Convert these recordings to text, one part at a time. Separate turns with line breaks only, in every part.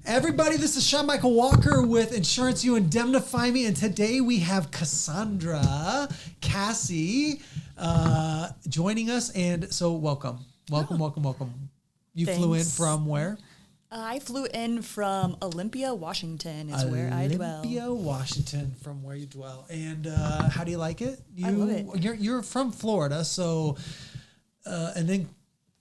Everybody, this is Sean Michael Walker with Insurance You Indemnify Me, and today we have Cassandra, Cassie, joining us, and so welcome. You
Thanks.
flew in from where?
I flew in from Olympia, Washington is where I dwell.
Olympia, Washington, from where you dwell. And how do you like it?
I love it.
You're from Florida, so, and then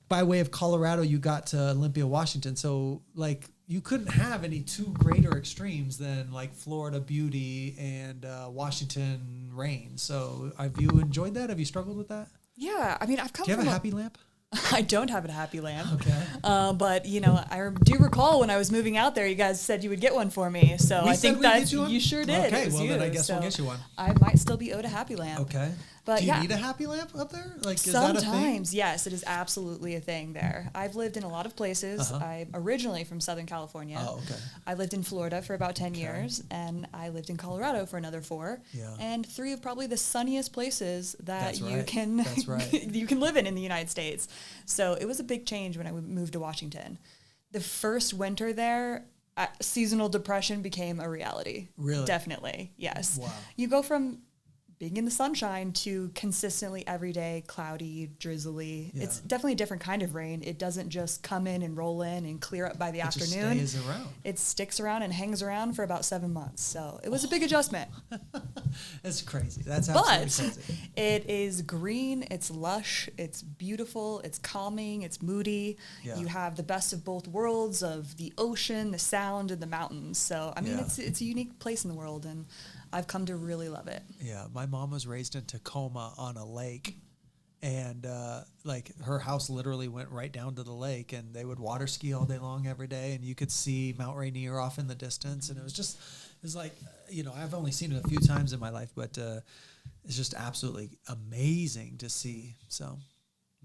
by way of Colorado, you got to Olympia, Washington. So, like, you couldn't have any two greater extremes than, like, Florida beauty and Washington rain. So, have you enjoyed that? Have you struggled with that?
Yeah, I mean, I've come
Do you
from
have a happy lamp?
I don't have a happy lamp.
Okay.
But, you know, I do recall when I was moving out there, you guys said you would get one for me. So
We
I
said
think
we'd
that
get you one?
you sure did.
Okay,
It was
well,
you.
then I guess we'll
So
get you one.
I might still be owed a happy lamp.
Okay.
But
do you
yeah.
need a happy lamp up there? Like, is that a thing?
Sometimes, yes, it is absolutely a thing there. I've lived in a lot of places. I'm originally from Southern California.
Oh, okay.
I lived in Florida for about 10 years, and I lived in Colorado for another 4.
Yeah.
And 3 of probably the sunniest places that
That's
you
right.
can
That's right.
you can live in the United States. So it was a big change when I moved to Washington. The first winter there, seasonal depression became a reality.
Really?
Definitely, yes.
Wow.
You go from being in the sunshine to consistently every day cloudy, drizzly.
Yeah.
It's definitely a different kind of rain. It doesn't just come in and roll in and clear up by the afternoon.
It just stays around.
It sticks around and hangs around for about 7 months. So it was a big adjustment.
That's crazy. That's absolutely
But
crazy.
it is green, it's lush, it's beautiful, it's calming, it's moody.
Yeah.
You have the best of both worlds of the ocean, the sound, and the mountains. So, I mean,
Yeah.
it's a unique place in the world, and I've come to really love it.
Yeah, my mom was raised in Tacoma on a lake, and like her house literally went right down to the lake, and they would water ski all day long every day, and you could see Mount Rainier off in the distance, and it was like, you know, I've only seen it a few times in my life, but it's just absolutely amazing to see. So,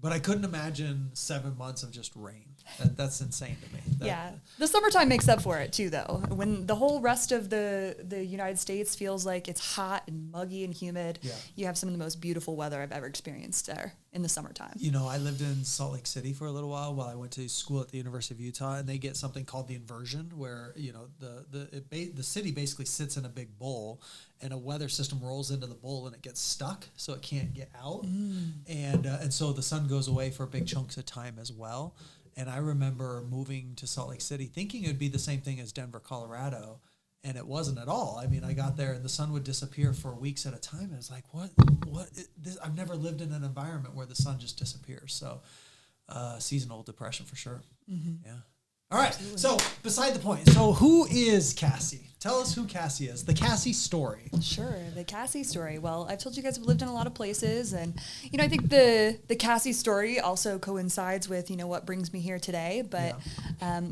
but I couldn't imagine 7 months of just rain. That's insane to me.
Yeah. The summertime makes up for it too, though. When the whole rest of the United States feels like it's hot and muggy and humid,
Yeah.
you have some of the most beautiful weather I've ever experienced there in the summertime.
You know, I lived in Salt Lake City for a little while I went to school at the University of Utah, and they get something called the inversion, where, you know, the city basically sits in a big bowl, and a weather system rolls into the bowl, and it gets stuck, so it can't get out, and so the sun goes away for big chunks of time as well. And I remember moving to Salt Lake City thinking it would be the same thing as Denver, Colorado, and it wasn't at all. I mean, I got there and the sun would disappear for weeks at a time. And I was like, what? I've never lived in an environment where the sun just disappears. So seasonal depression for sure. Mm-hmm. Yeah. All right. Absolutely. So beside the point. So who is Cassie? Tell us who Cassie is. The Cassie story.
Sure, the Cassie story. Well, I've told you guys I've lived in a lot of places, and you know, I think the Cassie story also coincides with, you know, what brings me here today. But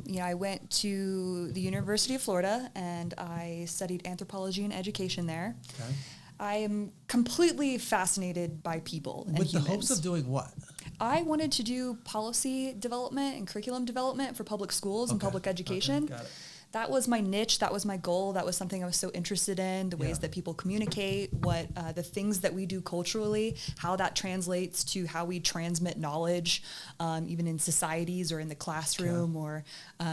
you know, I went to the University of Florida and I studied anthropology and education there.
Okay.
I am completely fascinated by people and
With
humans.
the hopes of doing what?
I wanted to do policy development and curriculum development for public schools and public education.
Okay. Got it.
That was my niche. That was my goal. That was something I was so interested in, the ways that people communicate, what the things that we do culturally, how that translates to how we transmit knowledge, even in societies or in the classroom or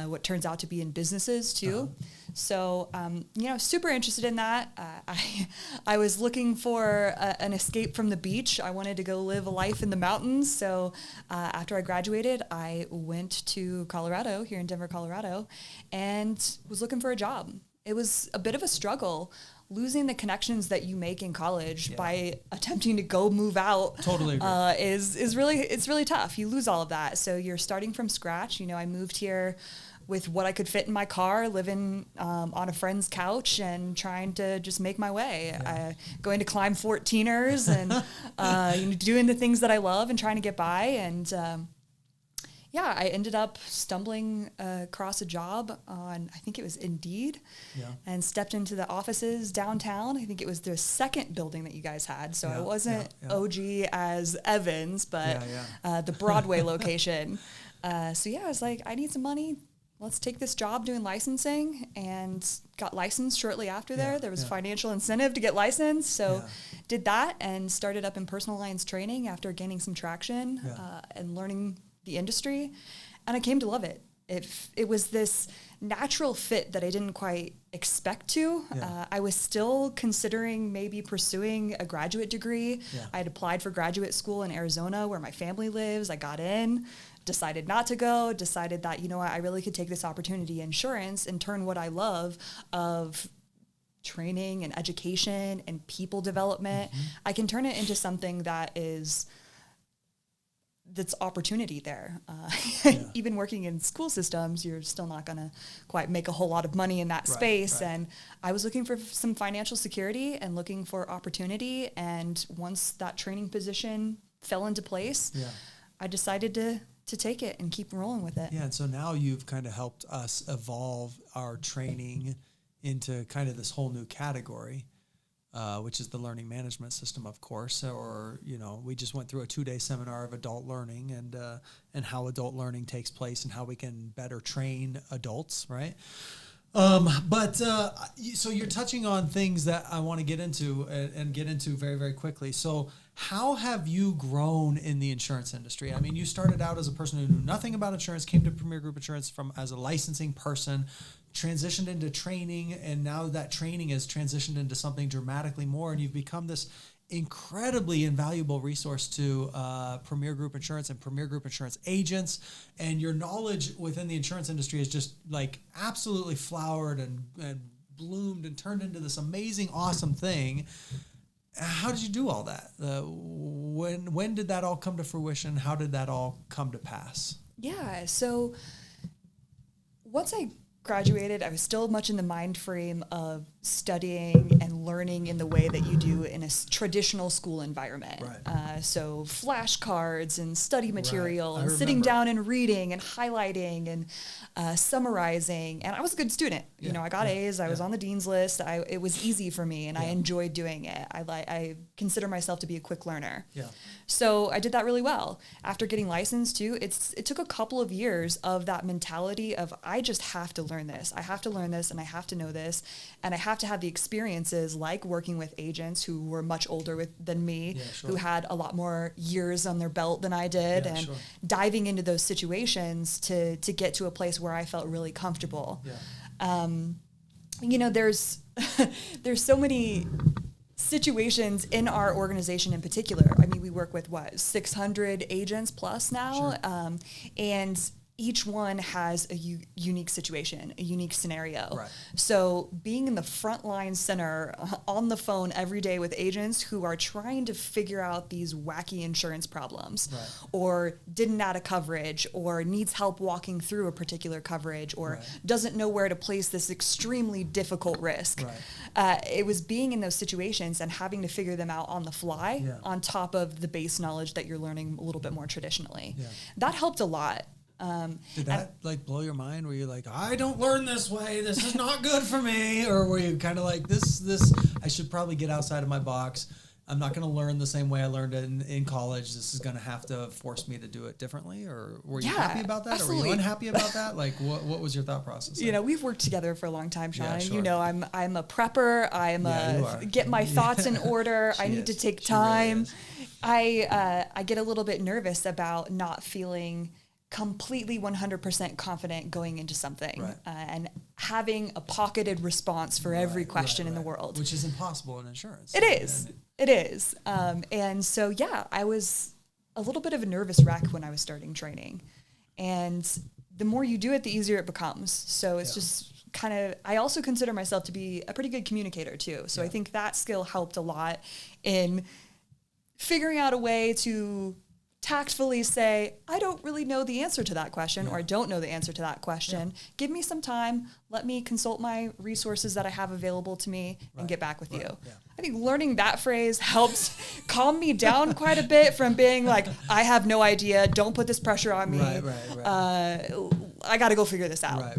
what turns out to be in businesses too. So, you know, super interested in that. I was looking for an escape from the beach. I wanted to go live a life in the mountains. So after I graduated, I went to Colorado, here in Denver, Colorado, and was looking for a job. It was a bit of a struggle, losing the connections that you make in college by attempting to go move out.
Totally agree.
Is really tough. You lose all of that. So you're starting from scratch. You know, I moved here with what I could fit in my car, living on a friend's couch and trying to just make my way. Going to climb 14ers and you know, doing the things that I love and trying to get by. And I ended up stumbling across a job on, I think it was Indeed, and stepped into the offices downtown. I think it was the second building that you guys had. So I wasn't OG as Evans, but the Broadway location. So I was like, I need some money. Let's take this job doing licensing, and got licensed shortly after there. There was financial incentive to get licensed. So did that and started up in personal lines training after gaining some traction and learning the industry. And I came to love it. it was this natural fit that I didn't quite expect to.
Yeah.
I was still considering maybe pursuing a graduate degree.
Yeah.
I had applied for graduate school in Arizona where my family lives. I got in, decided not to go, decided that, you know what, I really could take this opportunity, insurance, and turn what I love of training and education and people development. I can turn it into something that's opportunity there. Even working in school systems, you're still not going to quite make a whole lot of money in that space. Right. And I was looking for some financial security and looking for opportunity. And once that training position fell into place, I decided to take it and keep rolling with it.
Yeah. And so now you've kind of helped us evolve our training into kind of this whole new category, which is the learning management system, of course. Or, you know, we just went through a 2-day seminar of adult learning and how adult learning takes place and how we can better train adults, right? So you're touching on things that I want to get into and get into very, very quickly. So how have you grown in the insurance industry? I mean, you started out as a person who knew nothing about insurance, came to Premier Group Insurance as a licensing person, transitioned into training, and now that training has transitioned into something dramatically more, and you've become this incredibly invaluable resource to Premier Group Insurance and Premier Group Insurance agents, and your knowledge within the insurance industry is just like absolutely flowered and bloomed and turned into this amazing, awesome thing. How did you do all that? When did that all come to fruition? How did that all come to pass?
Yeah, so once I graduated, I was still much in the mind frame of studying and learning in the way that you do in a traditional school environment.
Right.
So flashcards and study material,
Right.
and sitting down and reading and highlighting and summarizing. And I was a good student.
Yeah.
You know, I got A's. I was on the dean's list. It was easy for me, and I enjoyed doing it. I consider myself to be a quick learner.
Yeah.
So I did that really well. After getting licensed too, it took a couple of years of that mentality of I just have to learn this. I have to learn this, and I have to know this, and I have to have the experiences like working with agents who were much older than me, who had a lot more years on their belt than I did, and diving into those situations to get to a place where I felt really comfortable. Yeah. You know, there's so many situations in our organization in particular. I mean, we work with 600 agents plus now, and each one has a unique situation, a unique scenario.
Right.
So being in the frontline center on the phone every day with agents who are trying to figure out these wacky insurance problems, or didn't add a coverage, or needs help walking through a particular coverage, or doesn't know where to place this extremely difficult risk. It was being in those situations and having to figure them out on the fly on top of the base knowledge that you're learning a little bit more traditionally. That helped a lot.
Did that blow your mind? Were you like, I don't learn this way, this is not good for me? Or were you kind of like, this, I should probably get outside of my box. I'm not going to learn the same way I learned it in college. This is going to have to force me to do it differently. Or were you happy about that?
Absolutely.
Or were you unhappy about that? Like, what was your thought process?
You know, we've worked together for a long time, Sean. You know, I'm a prepper. Get my thoughts in order. I need to take time. Really I get a little bit nervous about not feeling completely 100% confident going into something, and having a pocketed response for every question in the world.
Which is impossible in insurance.
It is. And so, I was a little bit of a nervous wreck when I was starting training. And the more you do it, the easier it becomes. So it's just kind of, I also consider myself to be a pretty good communicator too. So I think that skill helped a lot in figuring out a way to tactfully say, I don't really know the answer to that question, or I don't know the answer to that question. Give me some time. Let me consult my resources that I have available to me and get back with you. I think learning that phrase helped calm me down quite a bit from being like, I have no idea. Don't put this pressure on me. I got to go figure this out.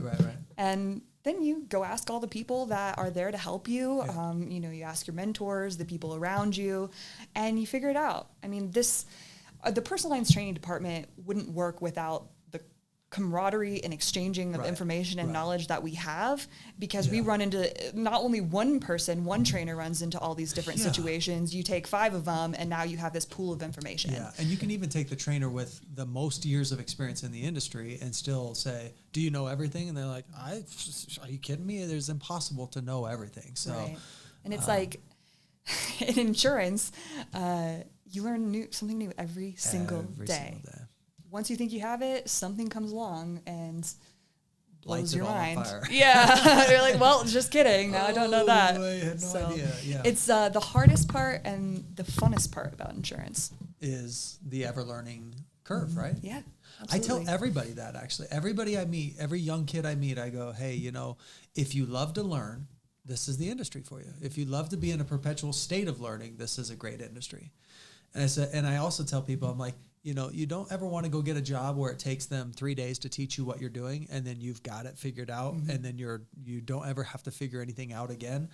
And then you go ask all the people that are there to help you. You know, you ask your mentors, the people around you, and you figure it out. I mean, the personal lines training department wouldn't work without the camaraderie and exchanging of information and
right.
knowledge that we have, because we run into not only one trainer runs into all these different situations. You take 5 of them, and now you have this pool of information.
Yeah, and you can even take the trainer with the most years of experience in the industry and still say, do you know everything? And they're like, are you kidding me? It's impossible to know everything. So,
right. And it's like in insurance, you learn something new every single day. Once you think you have it, something comes along and blows your mind. Yeah. You're like, well, just kidding. Now I don't know that.
I had no idea. Yeah.
It's the hardest part and the funnest part about insurance.
Is the ever-learning curve, right?
Yeah.
Absolutely. I tell everybody that, actually. Everybody I meet, every young kid I meet, I go, hey, if you love to learn, this is the industry for you. If you love to be in a perpetual state of learning, this is a great industry. And I also tell people, I'm like, you don't ever want to go get a job where it takes them 3 days to teach you what you're doing, and then you've got it figured out, and then you don't ever have to figure anything out again.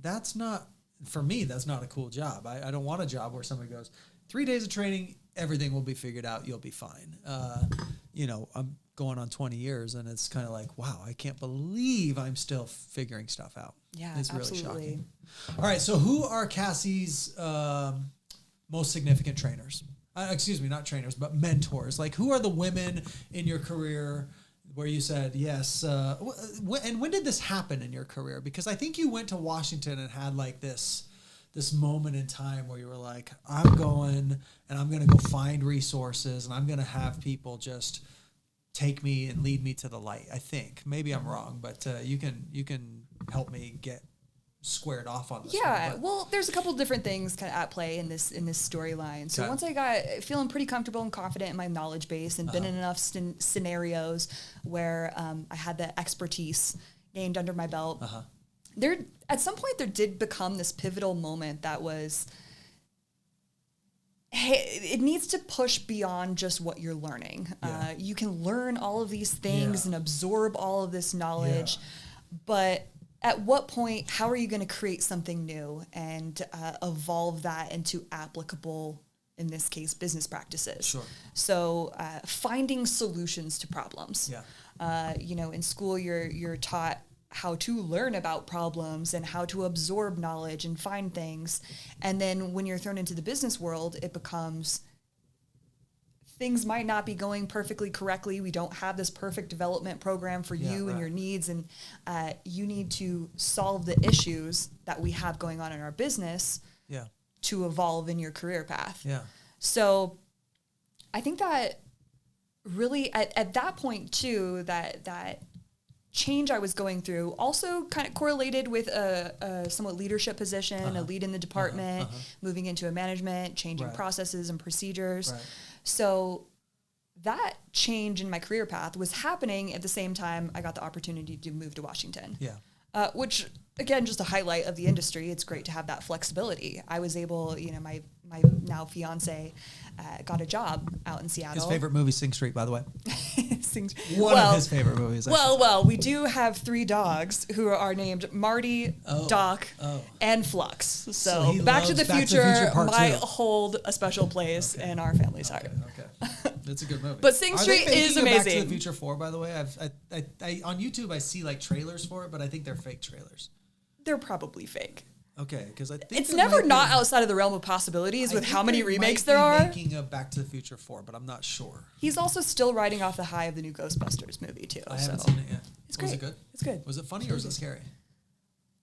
That's not, for me, that's not a cool job. I don't want a job where somebody goes, 3 days of training, everything will be figured out, you'll be fine. I'm going on 20 years, and it's kind of like, wow, I can't believe I'm still figuring stuff out.
Yeah,
it's
absolutely.
Really shocking. All right, so who are Cassie's most significant trainers? Excuse me, not trainers, but mentors. Like, who are the women in your career where you said, yes, and when did this happen in your career? Because I think you went to Washington and had like this moment in time where you were like, I'm going and I'm going to go find resources and I'm going to have people just take me and lead me to the light. I think maybe I'm wrong, but you can help me get squared off on this.
Yeah, well, there's a couple different things kind of at play in this storyline. So once I got feeling pretty comfortable and confident in my knowledge base and been in enough scenarios where I had the expertise gained under my belt, there at some point there did become this pivotal moment that was, hey, it needs to push beyond just what you're learning. You can learn all of these things and absorb all of this knowledge, but at what point, how are you going to create something new and evolve that into applicable, in this case, business practices?
Sure.
So finding solutions to problems. In school, you're taught how to learn about problems and how to absorb knowledge and find things. And then when you're thrown into the business world, it becomes, things might not be going perfectly correctly. We don't have this perfect development program for you and your needs. And you need to solve the issues that we have going on in our business to evolve in your career path. So I think that really at that point too, that change I was going through also kind of correlated with a somewhat leadership position, a lead in the department, moving into a management, changing processes and procedures. So that change in my career path was happening at the same time I got the opportunity to move to Washington. Which, again, just a highlight of the industry. It's great to have that flexibility. I was able, my now fiance got a job out in Seattle.
His favorite movie, Sing Street, by the way.
One
of his favorite movies.
Well, we do have 3 dogs who are named Marty, Doc, and Flux. So Back to the Future might hold a special place in our family's heart.
That's a good movie.
But Sing Street is amazing.
Back to the Future 4, by the way. I on YouTube I see like trailers for it, but I think they're fake trailers.
They're probably fake.
Okay, because I think
it's never not outside of the realm of possibilities with how many remakes there are.
Making a Back to the Future 4, but I'm not sure.
He's also still riding off the high of the new Ghostbusters movie too.
I haven't seen it yet.
It's great.
Was it good?
It's good.
Was it funny or was it scary?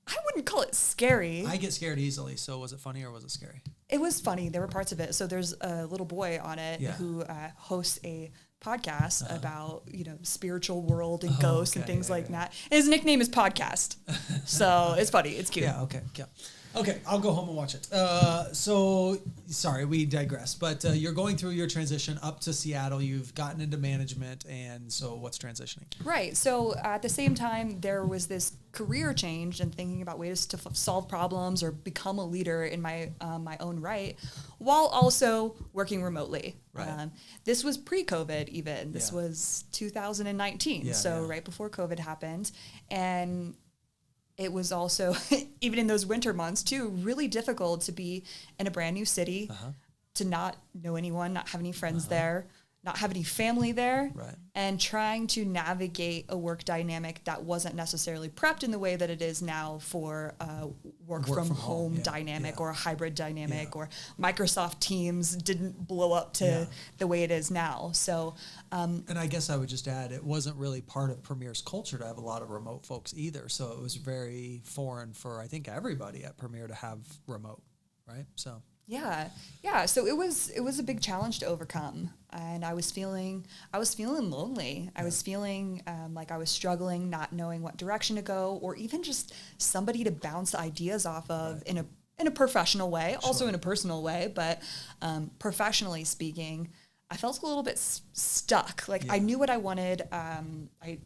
I wouldn't call it scary.
I get scared easily, so was it funny or was it scary?
It was funny. There were parts of it. So there's a little boy on it who hosts a podcast about, spiritual world and ghosts and things like that. His nickname is Podcast. So it's funny. It's cute.
Okay, I'll go home and watch it. So, sorry, we digress. But you're going through your transition up to Seattle. You've gotten into management, and so what's transitioning?
Right. So at the same time, there was this career change and thinking about ways to solve problems or become a leader in my own right, while also working remotely.
Right.
This was pre-COVID even. This was 2019, right before COVID happened. And it was also, even in those winter months too, really difficult to be in a brand new city, to not know anyone, not have any friends there, not have any family there,
Right.
and trying to navigate a work dynamic that wasn't necessarily prepped in the way that it is now for a work from home dynamic or a hybrid dynamic, or Microsoft Teams didn't blow up to the way it is now. So,
and I guess I would just add, it wasn't really part of Premier's culture to have a lot of remote folks either. So it was very foreign for, I think, everybody at Premier to have remote, right? So.
Yeah. So it was a big challenge to overcome, and I was feeling lonely. I was feeling like I was struggling, not knowing what direction to go, or even just somebody to bounce ideas off of in a professional way, also in a personal way. But professionally speaking, I felt a little bit stuck. Like I knew what I wanted. I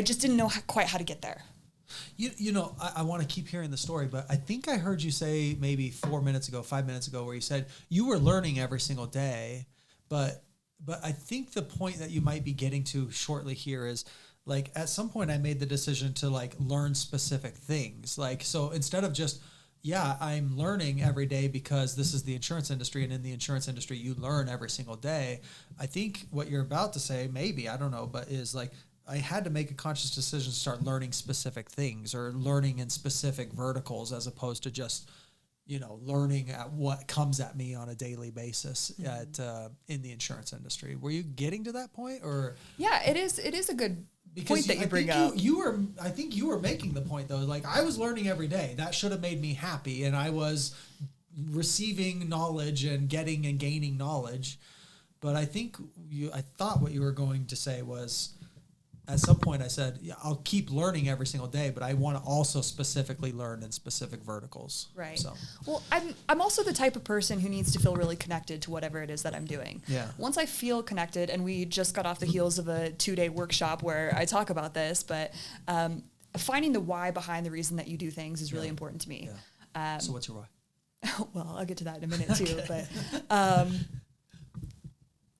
just didn't know quite how to get there.
You know, I want to keep hearing the story, but I think I heard you say maybe 5 minutes ago, where you said you were learning every single day, but I think the point that you might be getting to shortly here is, like, at some point I made the decision to, like, learn specific things. Like, so instead of just, I'm learning every day because this is the insurance industry, and in the insurance industry you learn every single day. I think what you're about to say, maybe, I don't know, but is like, I had to make a conscious decision to start learning specific things, or learning in specific verticals, as opposed to just, learning at what comes at me on a daily basis in the insurance industry. Were you getting to that point, or?
Yeah, it is a good point that you bring up.
I think you were making the point, though. Like, I was learning every day. That should have made me happy, and I was receiving knowledge and getting and gaining knowledge. But I thought what you were going to say was, at some point I said, I'll keep learning every single day, but I want to also specifically learn in specific verticals.
Right.
So.
Well, I'm also the type of person who needs to feel really connected to whatever it is that I'm doing.
Yeah.
Once I feel connected, and we just got off the heels of a 2-day workshop where I talk about this, but finding the why behind the reason that you do things is really important to me.
Yeah. So what's your why?
Well, I'll get to that in a minute too, but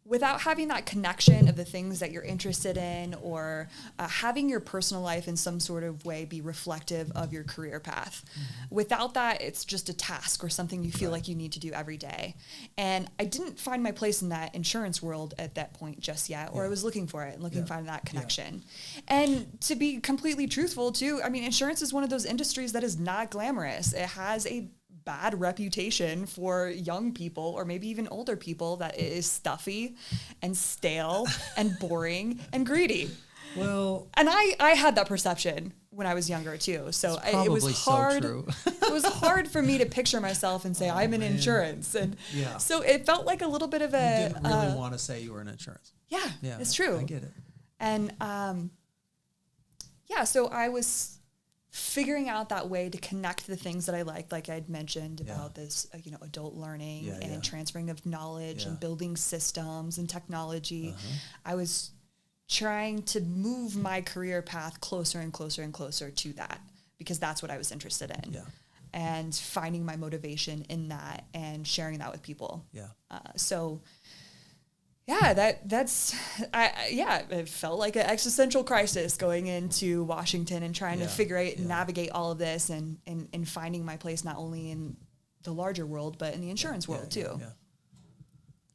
without having that connection of the things that you're interested in, or having your personal life in some sort of way be reflective of your career path. Without that, it's just a task or something you feel like you need to do every day. And I didn't find my place in that insurance world at that point just yet, or I was looking for it and looking to find that connection. And to be completely truthful too, I mean, insurance is one of those industries that is not glamorous. It has a bad reputation for young people, or maybe even older people, that it is stuffy and stale and boring and greedy.
Well,
and I had that perception when I was younger too. So it was hard. It was hard for me to picture myself and say I'm in insurance, and so it felt like a little bit of a.
You didn't really want to say you were in insurance.
Yeah, it's true.
I get it.
And so I was figuring out that way to connect the things that I liked, like I'd mentioned about this, adult learning and transferring of knowledge and building systems and technology. I was trying to move my career path closer and closer and closer to that, because that's what I was interested in. Yeah. And finding my motivation in that and sharing that with people. Yeah. It felt like an existential crisis going into Washington and trying to figure out and navigate all of this, and finding my place not only in the larger world, but in the insurance world too. Yeah.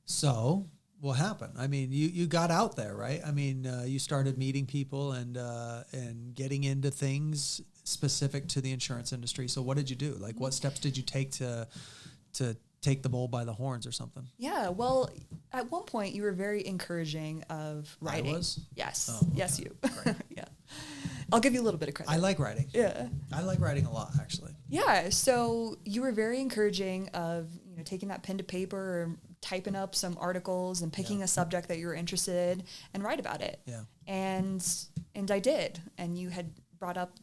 So what happened? I mean, you got out there, right? I mean, you started meeting people and getting into things specific to the insurance industry. So what did you do? Like, what steps did you take to take the bull by the horns or something? Yeah,
well, at one point you were very encouraging of writing.
I was?
Yes. Oh, okay. Yes, you. Yeah. I'll give you a little bit of credit.
I like writing.
Yeah.
I like writing a lot, actually.
Yeah, so you were very encouraging of, taking that pen to paper or typing up some articles and picking a subject that you were interested in and write about it. Yeah. And I did. And you had brought up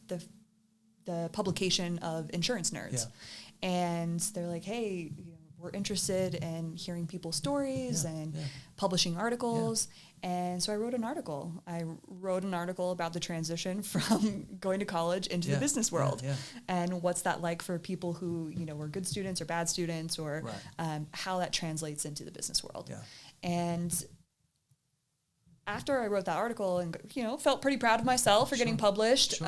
the publication of Insurance Nerds. Yeah. And they're like, hey, we're interested in hearing people's stories and publishing articles. Yeah. And so I wrote an article. About the transition from going to college into the business world. Yeah. And what's that like for people who, were good students or bad students, or how that translates into the business world. Yeah. And after I wrote that article and, felt pretty proud of myself for getting published,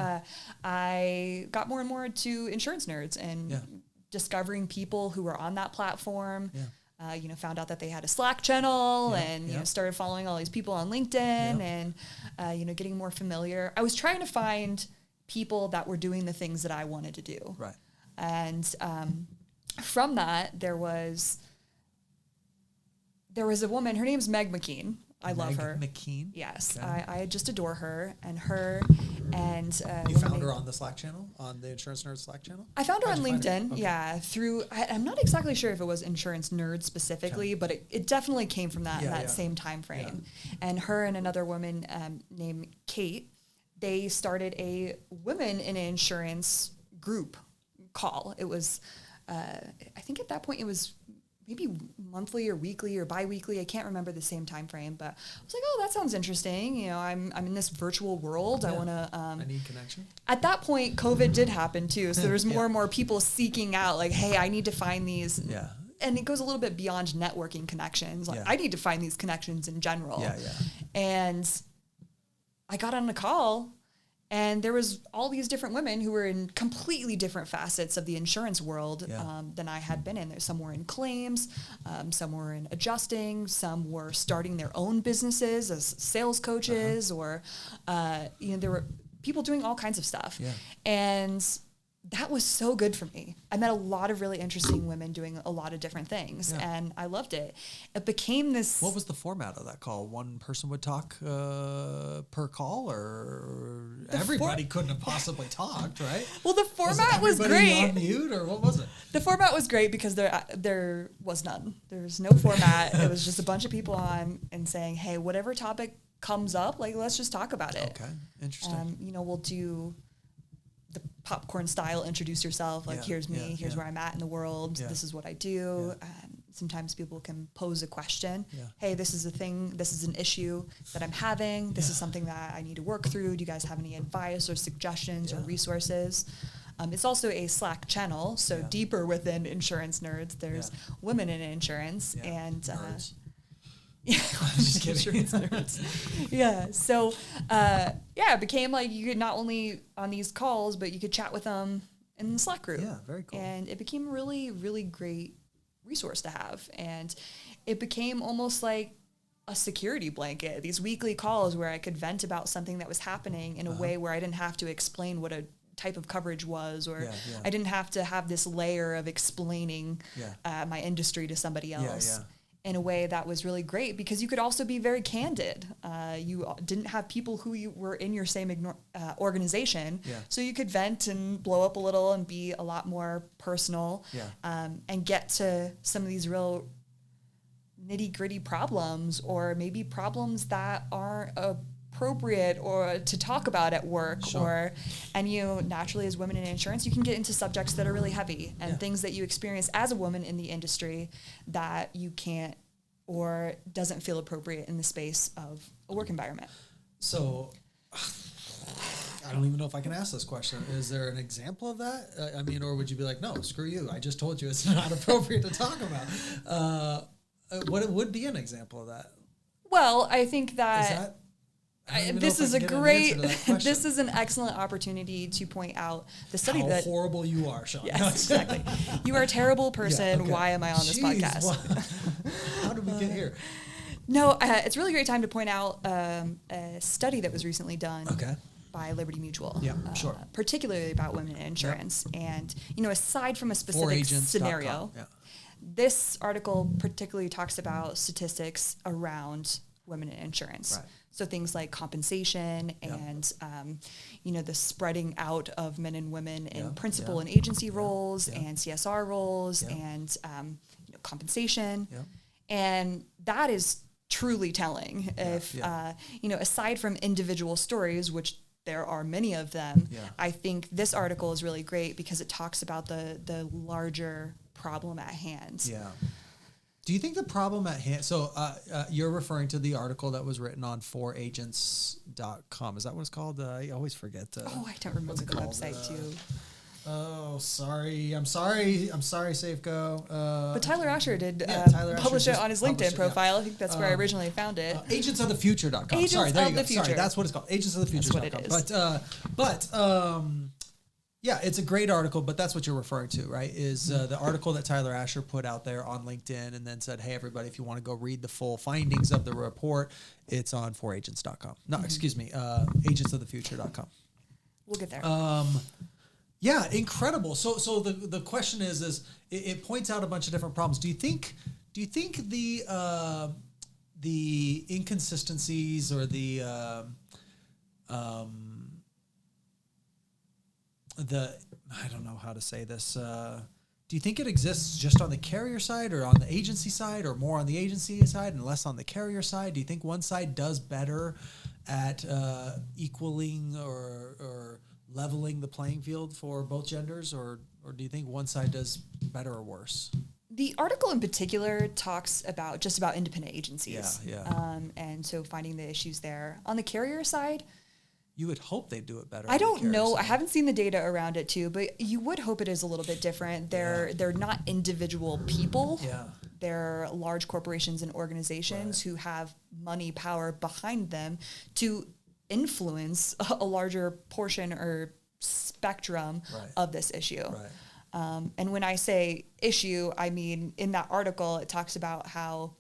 I got more and more into Insurance Nerds and discovering people who were on that platform, Found out that they had a Slack channel and, started following all these people on LinkedIn and, getting more familiar. I was trying to find people that were doing the things that I wanted to do.
Right.
And from that, there was a woman, her name's Meg McKean. I love her.
McKean?
Yes.
Okay.
I just adore her and
You found her on the Slack channel, on the Insurance Nerds Slack channel?
I found her on LinkedIn. Okay. Through, I'm not exactly sure if it was Insurance Nerds specifically, but it definitely came from that same time frame. Yeah. And her and another woman named Kate, they started a women in insurance group call. It was, I think at that point it was maybe monthly or weekly or bi-weekly. I can't remember the same time frame, but I was like, oh, that sounds interesting. I'm in this virtual world. I want to,
I need connection.
At that point, COVID did happen too. So there was more and more people seeking out like, hey, I need to find these.
Yeah.
And it goes a little bit beyond networking connections. Like I need to find these connections in general.
Yeah. Yeah.
And I got on a call, and there was all these different women who were in completely different facets of the insurance world than I had been in. There's some were in claims, some were in adjusting, some were starting their own businesses as sales coaches, or there were people doing all kinds of stuff. Yeah. And that was so good for me. I met a lot of really interesting women doing a lot of different things, and I loved it. It became this...
What was the format of that call? One person would talk per call, or everybody couldn't have possibly talked, right?
Well, the format was great.
On mute, or what was it?
The format was great because there was none. There was no format. It was just a bunch of people on and saying, hey, whatever topic comes up, like, let's just talk about it.
Okay, interesting.
We'll do the popcorn style, introduce yourself, like, here's me, here's where I'm at in the world, this is what I do. Sometimes people can pose a question. Hey, this is a thing, this is an issue that I'm having, this is something that I need to work through. Do you guys have any advice or suggestions or resources? It's also a Slack channel, so deeper within Insurance Nerds, there's women in insurance and... Yeah, I'm just kidding. So it became like you could not only on these calls, but you could chat with them in the Slack group.
Yeah, very cool.
And it became a really, really great resource to have. And it became almost like a security blanket, these weekly calls where I could vent about something that was happening in a way where I didn't have to explain what a type of coverage was, or I didn't have to have this layer of explaining my industry to somebody else. In a way that was really great, because you could also be very candid. You didn't have people who you were in your same organization, so you could vent and blow up a little and be a lot more personal, and get to some of these real nitty-gritty problems, or maybe problems that aren't appropriate or to talk about at work. And naturally, as women in insurance, you can get into subjects that are really heavy and things that you experience as a woman in the industry that you can't or doesn't feel appropriate in the space of a work environment.
So I don't even know if I can ask this question. Is there an example of that? Or would you be like, no, screw you, I just told you it's not appropriate to talk about? What would be an example of that?
Well, I think that this is this is an excellent opportunity to point out the study
how horrible you are, Sean.
Yes, exactly. You are a terrible person. Why am I on this podcast?
How did we get here?
No, it's a really great time to point out a study that was recently done by Liberty Mutual. Particularly about women in insurance. And, aside from a specific scenario, this article particularly talks about statistics around women in insurance. Right. So things like compensation and, the spreading out of men and women in principal and agency roles and CSR roles and compensation. And that is truly telling. If, aside from individual stories, which there are many of them, I think this article is really great because it talks about the larger problem at hand.
Yeah. Do you think the problem at hand, so you're referring to the article that was written on foragents.com. Is that what it's called? I always forget.
I don't remember the website too.
Oh, sorry. I'm sorry, Safeco.
But Tyler Asher did publish it on his LinkedIn profile. I think that's where I originally found it.
Agentsofthefuture.com. Sorry, there you go. Sorry, that's what it's called. Agentsofthefuture.com.
That's what it is.
Yeah, it's a great article, but that's what you're referring to, right? Is the article that Tyler Asher put out there on LinkedIn and then said, hey, everybody, if you want to go read the full findings of the report, it's on 4agents.com. No, excuse me, agentsofthefuture.com.
We'll get there.
Yeah, incredible. So the question is it points out a bunch of different problems. Do you think the inconsistencies or the I don't know how to say this. Do you think it exists just on the carrier side or on the agency side or more on the agency side and less on the carrier side? Do you think one side does better at equaling or leveling the playing field for both genders, or do you think one side does better or worse?
The article in particular talks about independent agencies.
Yeah.
And so finding the issues there. On the carrier side,
you would hope they do it better.
I don't know. I haven't seen the data around it too, but you would hope it is a little bit different. They're not individual people.
Yeah.
They're large corporations and organizations who have money, power behind them to influence a larger portion or spectrum of this issue.
Right.
And when I say issue, I mean, in that article, it talks about how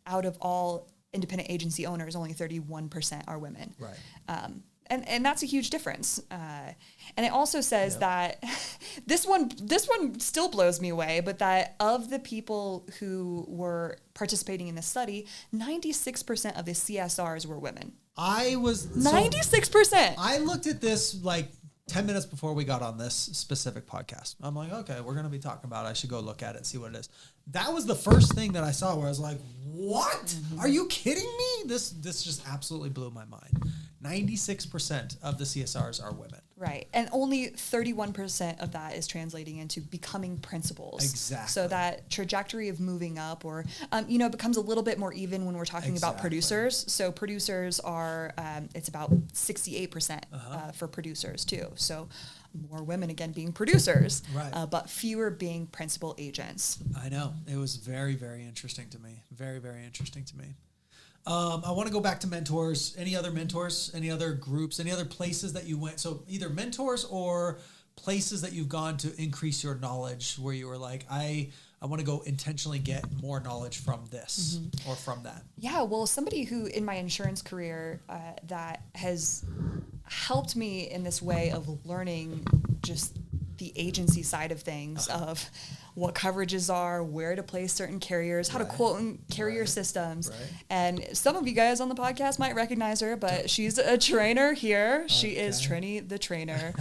out of all independent agency owners, only 31% are women.
Right.
And that's a huge difference. And it also says that this one still blows me away, but that of the people who were participating in the study, 96% of the CSRs were women. 96%.
I looked at this like 10 minutes before we got on this specific podcast. I'm like, okay, we're going to be talking about it. I should go look at it and see what it is. That was the first thing that I saw where I was like, what? Mm-hmm. Are you kidding me? This just absolutely blew my mind. 96% of the CSRs are women.
Right. And only 31% of that is translating into becoming principals.
Exactly.
So that trajectory of moving up or, it becomes a little bit more even when we're talking about producers. So producers are, it's about 68% for producers too. So more women, again, being producers, but fewer being principal agents.
I know. It was very, very interesting to me. Very, very interesting to me. I want to go back to mentors. Any other mentors? Any other groups? Any other places that you went? So either mentors or places that you've gone to increase your knowledge where you were like, I want to go intentionally get more knowledge from this or from that.
Yeah, well, somebody who in my insurance career that has helped me in this way of learning just the agency side of things of what coverages are, where to place certain carriers, how to quote in carrier systems. Right. And some of you guys on the podcast might recognize her, but she's a trainer here. She is Trini the trainer.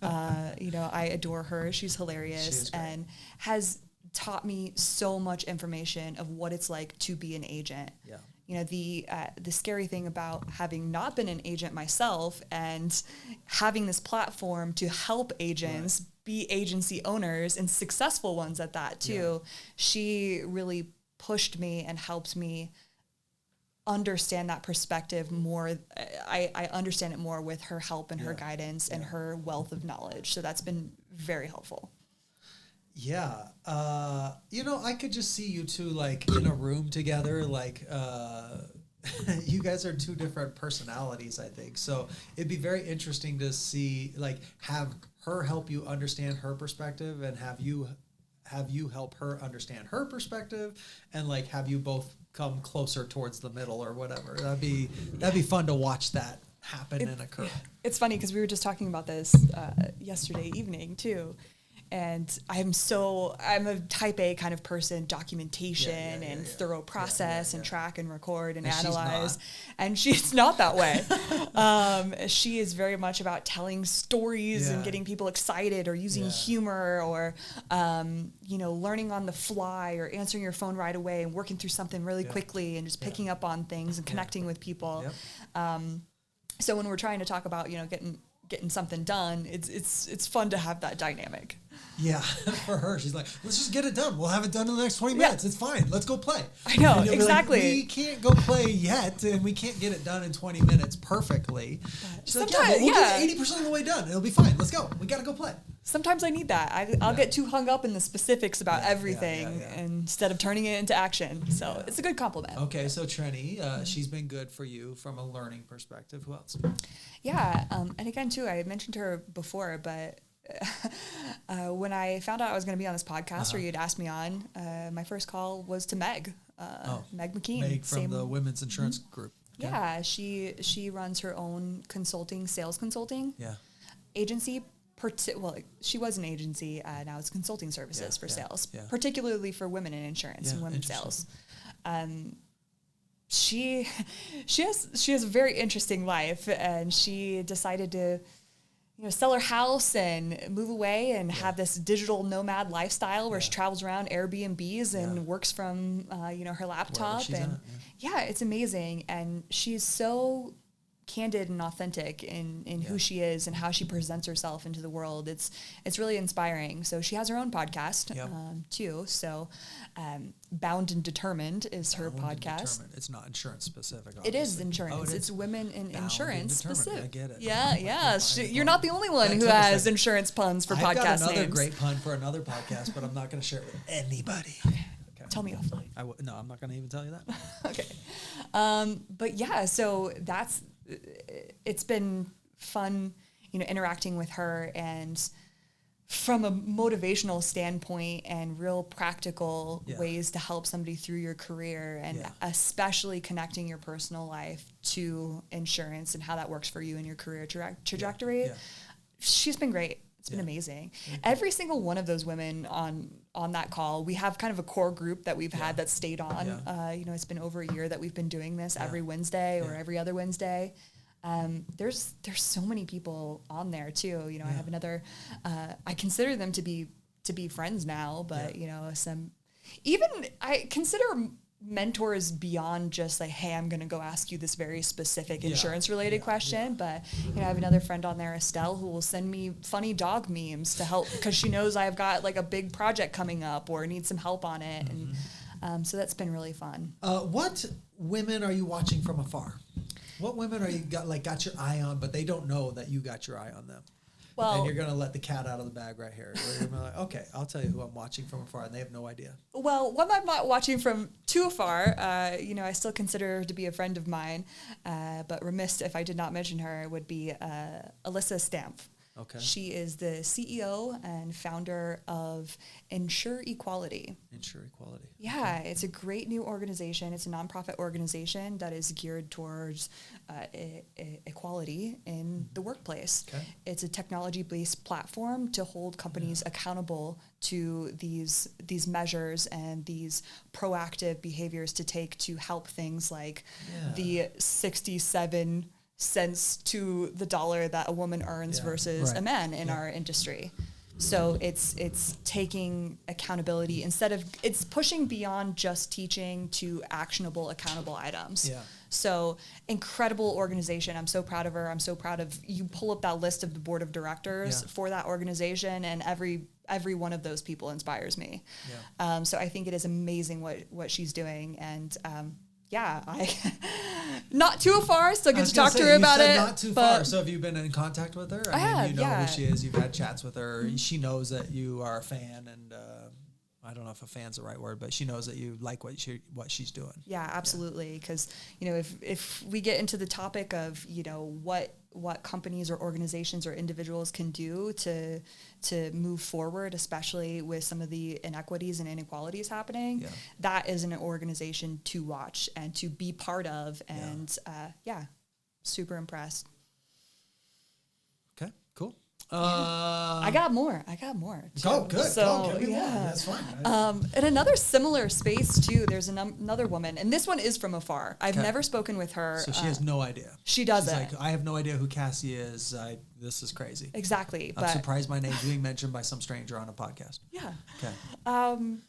I adore her. She's hilarious and has taught me so much information of what it's like to be an agent. Yeah. The scary thing about having not been an agent myself and having this platform to help agents be agency owners and successful ones at that too. Yeah. She really pushed me and helped me understand that perspective more. I understand it more with her help and her guidance and her wealth of knowledge. So that's been very helpful.
Yeah. I could just see you two like in a room together, like, you guys are two different personalities, I think. So it'd be very interesting to see, like, have her help you understand her perspective and have you help her understand her perspective and like have you both come closer towards the middle or whatever. That'd be fun to watch that happen and occur.
It's funny because we were just talking about this yesterday evening too. And I'm a type A kind of person, documentation and thorough process and track and record and analyze. And she's not that way. She is very much about telling stories and getting people excited or using humor or, learning on the fly or answering your phone right away and working through something really quickly and just picking up on things and connecting with people. Yep. So when we're trying to talk about, getting something done, it's fun to have that dynamic.
Yeah, for her, she's like, let's just get it done. We'll have it done in the next 20 minutes. It's fine. Let's go play.
I know, exactly.
Like, we can't go play yet, and we can't get it done in 20 minutes perfectly. She's like, we'll get 80% of the way done. It'll be fine. Let's go. We got to go play.
sometimes I need that. I'll get too hung up in the specifics about everything instead of turning it into action. So it's a good compliment.
Okay, so Trenny, she's been good for you from a learning perspective. Who else?
Yeah, and again, too, I had mentioned her before, but when I found out I was going to be on this podcast, or you'd asked me on, my first call was to Meg. Meg McKean.
Meg from the Women's Insurance Group. Okay.
Yeah, she runs her own sales consulting agency. Well, she was an agency, now it's consulting services for sales, particularly for women in insurance and women's sales. She has a very interesting life, and she decided to sell her house and move away and have this digital nomad lifestyle where she travels around Airbnbs and works from her laptop. And it's amazing. And she's so candid and authentic in who she is and how she presents herself into the world. It's really inspiring. So she has her own podcast too. So Bound and Determined is her podcast.
It's not insurance specific.
Obviously. It is insurance. It's women in insurance specific.
I get it.
Yeah. You're not the only one who has insurance puns for podcast names.
I've got another great pun for another podcast, but I'm not going to share it with anybody.
Okay. Tell me offline.
No, I'm not going to even tell you that.
Okay. But yeah, so it's been fun, interacting with her, and from a motivational standpoint and real practical ways to help somebody through your career, and especially connecting your personal life to insurance and how that works for you in your career trajectory. She's been great. It's been amazing. Every single one of those women on that call, we have kind of a core group that we've had that stayed on. It's been over a year that we've been doing this every Wednesday or every other Wednesday. There's so many people on there too. I have another. I consider them to be friends now, but some. Even I consider mentors beyond just like, hey, I'm going to go ask you this very specific insurance related question. But, I have another friend on there, Estelle, who will send me funny dog memes to help because she knows I've got like a big project coming up or need some help on it. And so that's been really fun.
What women are you watching from afar? What women are you got your eye on, but they don't know that you got your eye on them? Well, and you're going to let the cat out of the bag right here. You're going to be like, okay, I'll tell you who I'm watching from afar, and they have no idea.
Well, one I'm not watching from too afar, I still consider her to be a friend of mine, but remiss if I did not mention her, would be Alyssa Stamp.
Okay.
She is the CEO and founder of Insure Equality.
Insure Equality.
Yeah, okay. It's a great new organization. It's a nonprofit organization that is geared towards equality in the workplace. Okay. It's a technology-based platform to hold companies accountable to these measures and these proactive behaviors to take to help things like the 67 cents to the dollar that a woman earns versus a man in our industry. So it's taking accountability it's pushing beyond just teaching to actionable, accountable items. Yeah. So incredible organization. I'm so proud of her. I'm so proud of you. Pull up that list of the board of directors for that organization, and every one of those people inspires me. Yeah. So I think it is amazing what she's doing, and I not too far. Still get to talk to her about it.
Not too far. So have you been in contact with her? I mean, you know who she is. You've had chats with her. Mm-hmm. She knows that you are a fan, and I don't know if a fan's the right word, but she knows that you like what she's doing. Yeah, absolutely. Because if we get into the topic of what companies or organizations or individuals can do to move forward, especially with some of the inequities and inequalities happening, that is an organization to watch and to be part of. And super impressed. Okay, cool. I got more. Too. Oh, good. So, give me more. That's fine. In another similar space too, there's another woman, and this one is from afar. I've never spoken with her. So she has no idea. She doesn't. She's like, I have no idea who Cassie is. This is crazy. Exactly. I'm surprised my name's being mentioned by some stranger on a podcast. Yeah. Okay.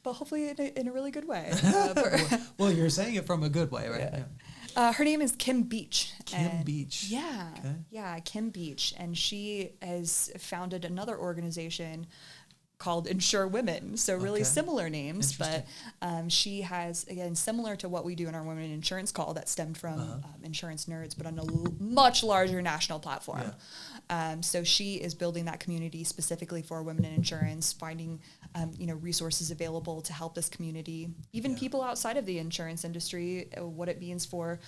But hopefully in a really good way. Well, you're saying it from a good way, right? Yeah. Her name is Kim Beach. Kim Beach. Yeah. Okay. Yeah, Kim Beach. And she has founded another organization
called Insure Women. So really
Okay.
similar names, but
Interesting.
she has, again, similar to what we do in our Women in Insurance call that stemmed from Insurance Nerds, but on a much larger national platform.
Yeah.
So she is building that community specifically for women in insurance, finding resources available to help this community, even people outside of the insurance industry, what it means for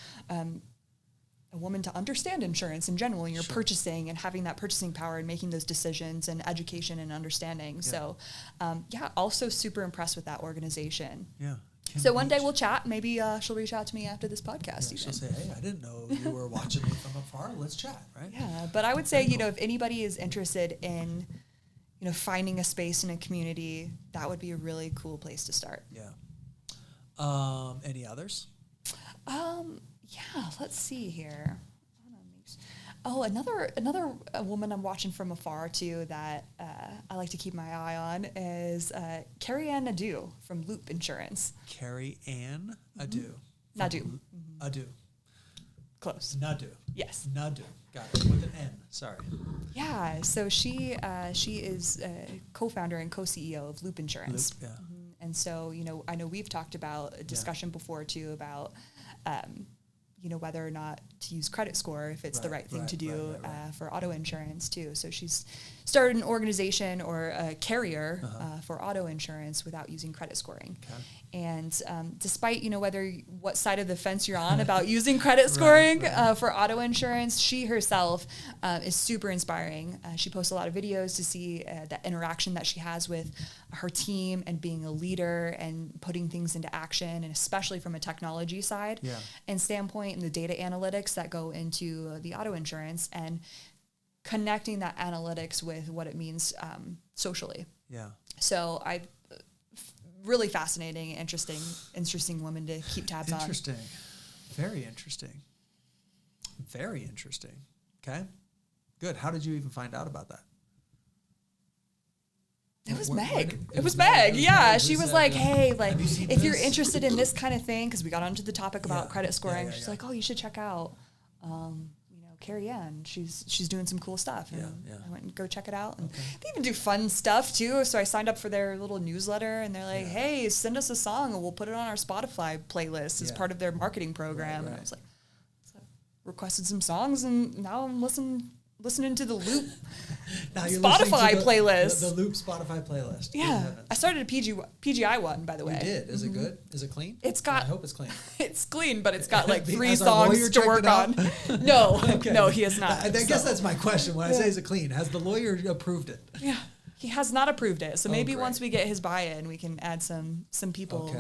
a woman to understand insurance in general, and you're purchasing and having that purchasing power and making those decisions and education and understanding. So also super impressed with that organization.
Yeah.
So one day we'll chat. Maybe she'll reach out to me after this podcast.
Yeah, she'll say, hey, I didn't know you were watching me from afar. Let's chat, right?
Yeah, but I would say, if anybody is interested in, finding a space in a community, that would be a really cool place to start.
Yeah. Any others?
Yeah, let's see here. Oh, another woman I'm watching from afar too that I like to keep my eye on is Carrie Ann Nadeau from Loop Insurance.
Carrie Ann Nadeau.
Nadeau.
Nadeau.
Close.
Nadeau.
Yes.
Nadeau. Got it. With an N. Sorry.
Yeah. So she is co-founder and co-CEO of Loop Insurance.
Loop, yeah.
And so, I know we've talked about a discussion before too about, whether or not to use credit score, if it's the right thing to do for auto insurance too. So she's started an organization or a carrier for auto insurance without using credit scoring. Okay. And despite, what side of the fence you're on about using credit scoring for auto insurance, she herself is super inspiring. She posts a lot of videos to see that interaction that she has with her team and being a leader and putting things into action, and especially from a technology side and standpoint, and the data analytics that go into the auto insurance and connecting that analytics with what it means socially. Yeah. So really fascinating, interesting woman to keep tabs on.
Interesting. Very interesting. Very interesting. Okay. Good. How did you even find out about that?
It was Meg. It was Meg. Yeah. She was like, hey, like, if you're interested in this kind of thing, because we got onto the topic about credit scoring, she's like, oh, you should check out, Carrie Ann. She's doing some cool stuff. And I went and go check it out. And they even do fun stuff too. So I signed up for their little newsletter, and they're like, hey, send us a song and we'll put it on our Spotify playlist as part of their marketing program. And I was like, so requested some songs, and now I'm listening to the Loop Spotify playlist.
The Loop Spotify playlist.
Yeah. I started a PGI one, by the way.
You did? Is it good? Is it clean?
It's got...
I hope it's clean.
It's clean, but it's got like 3 songs to work on. No. Okay. No, he has not.
I guess that's my question. When I say is it clean, has the lawyer approved it?
Yeah. He has not approved it. So maybe once we get his buy-in, we can add some people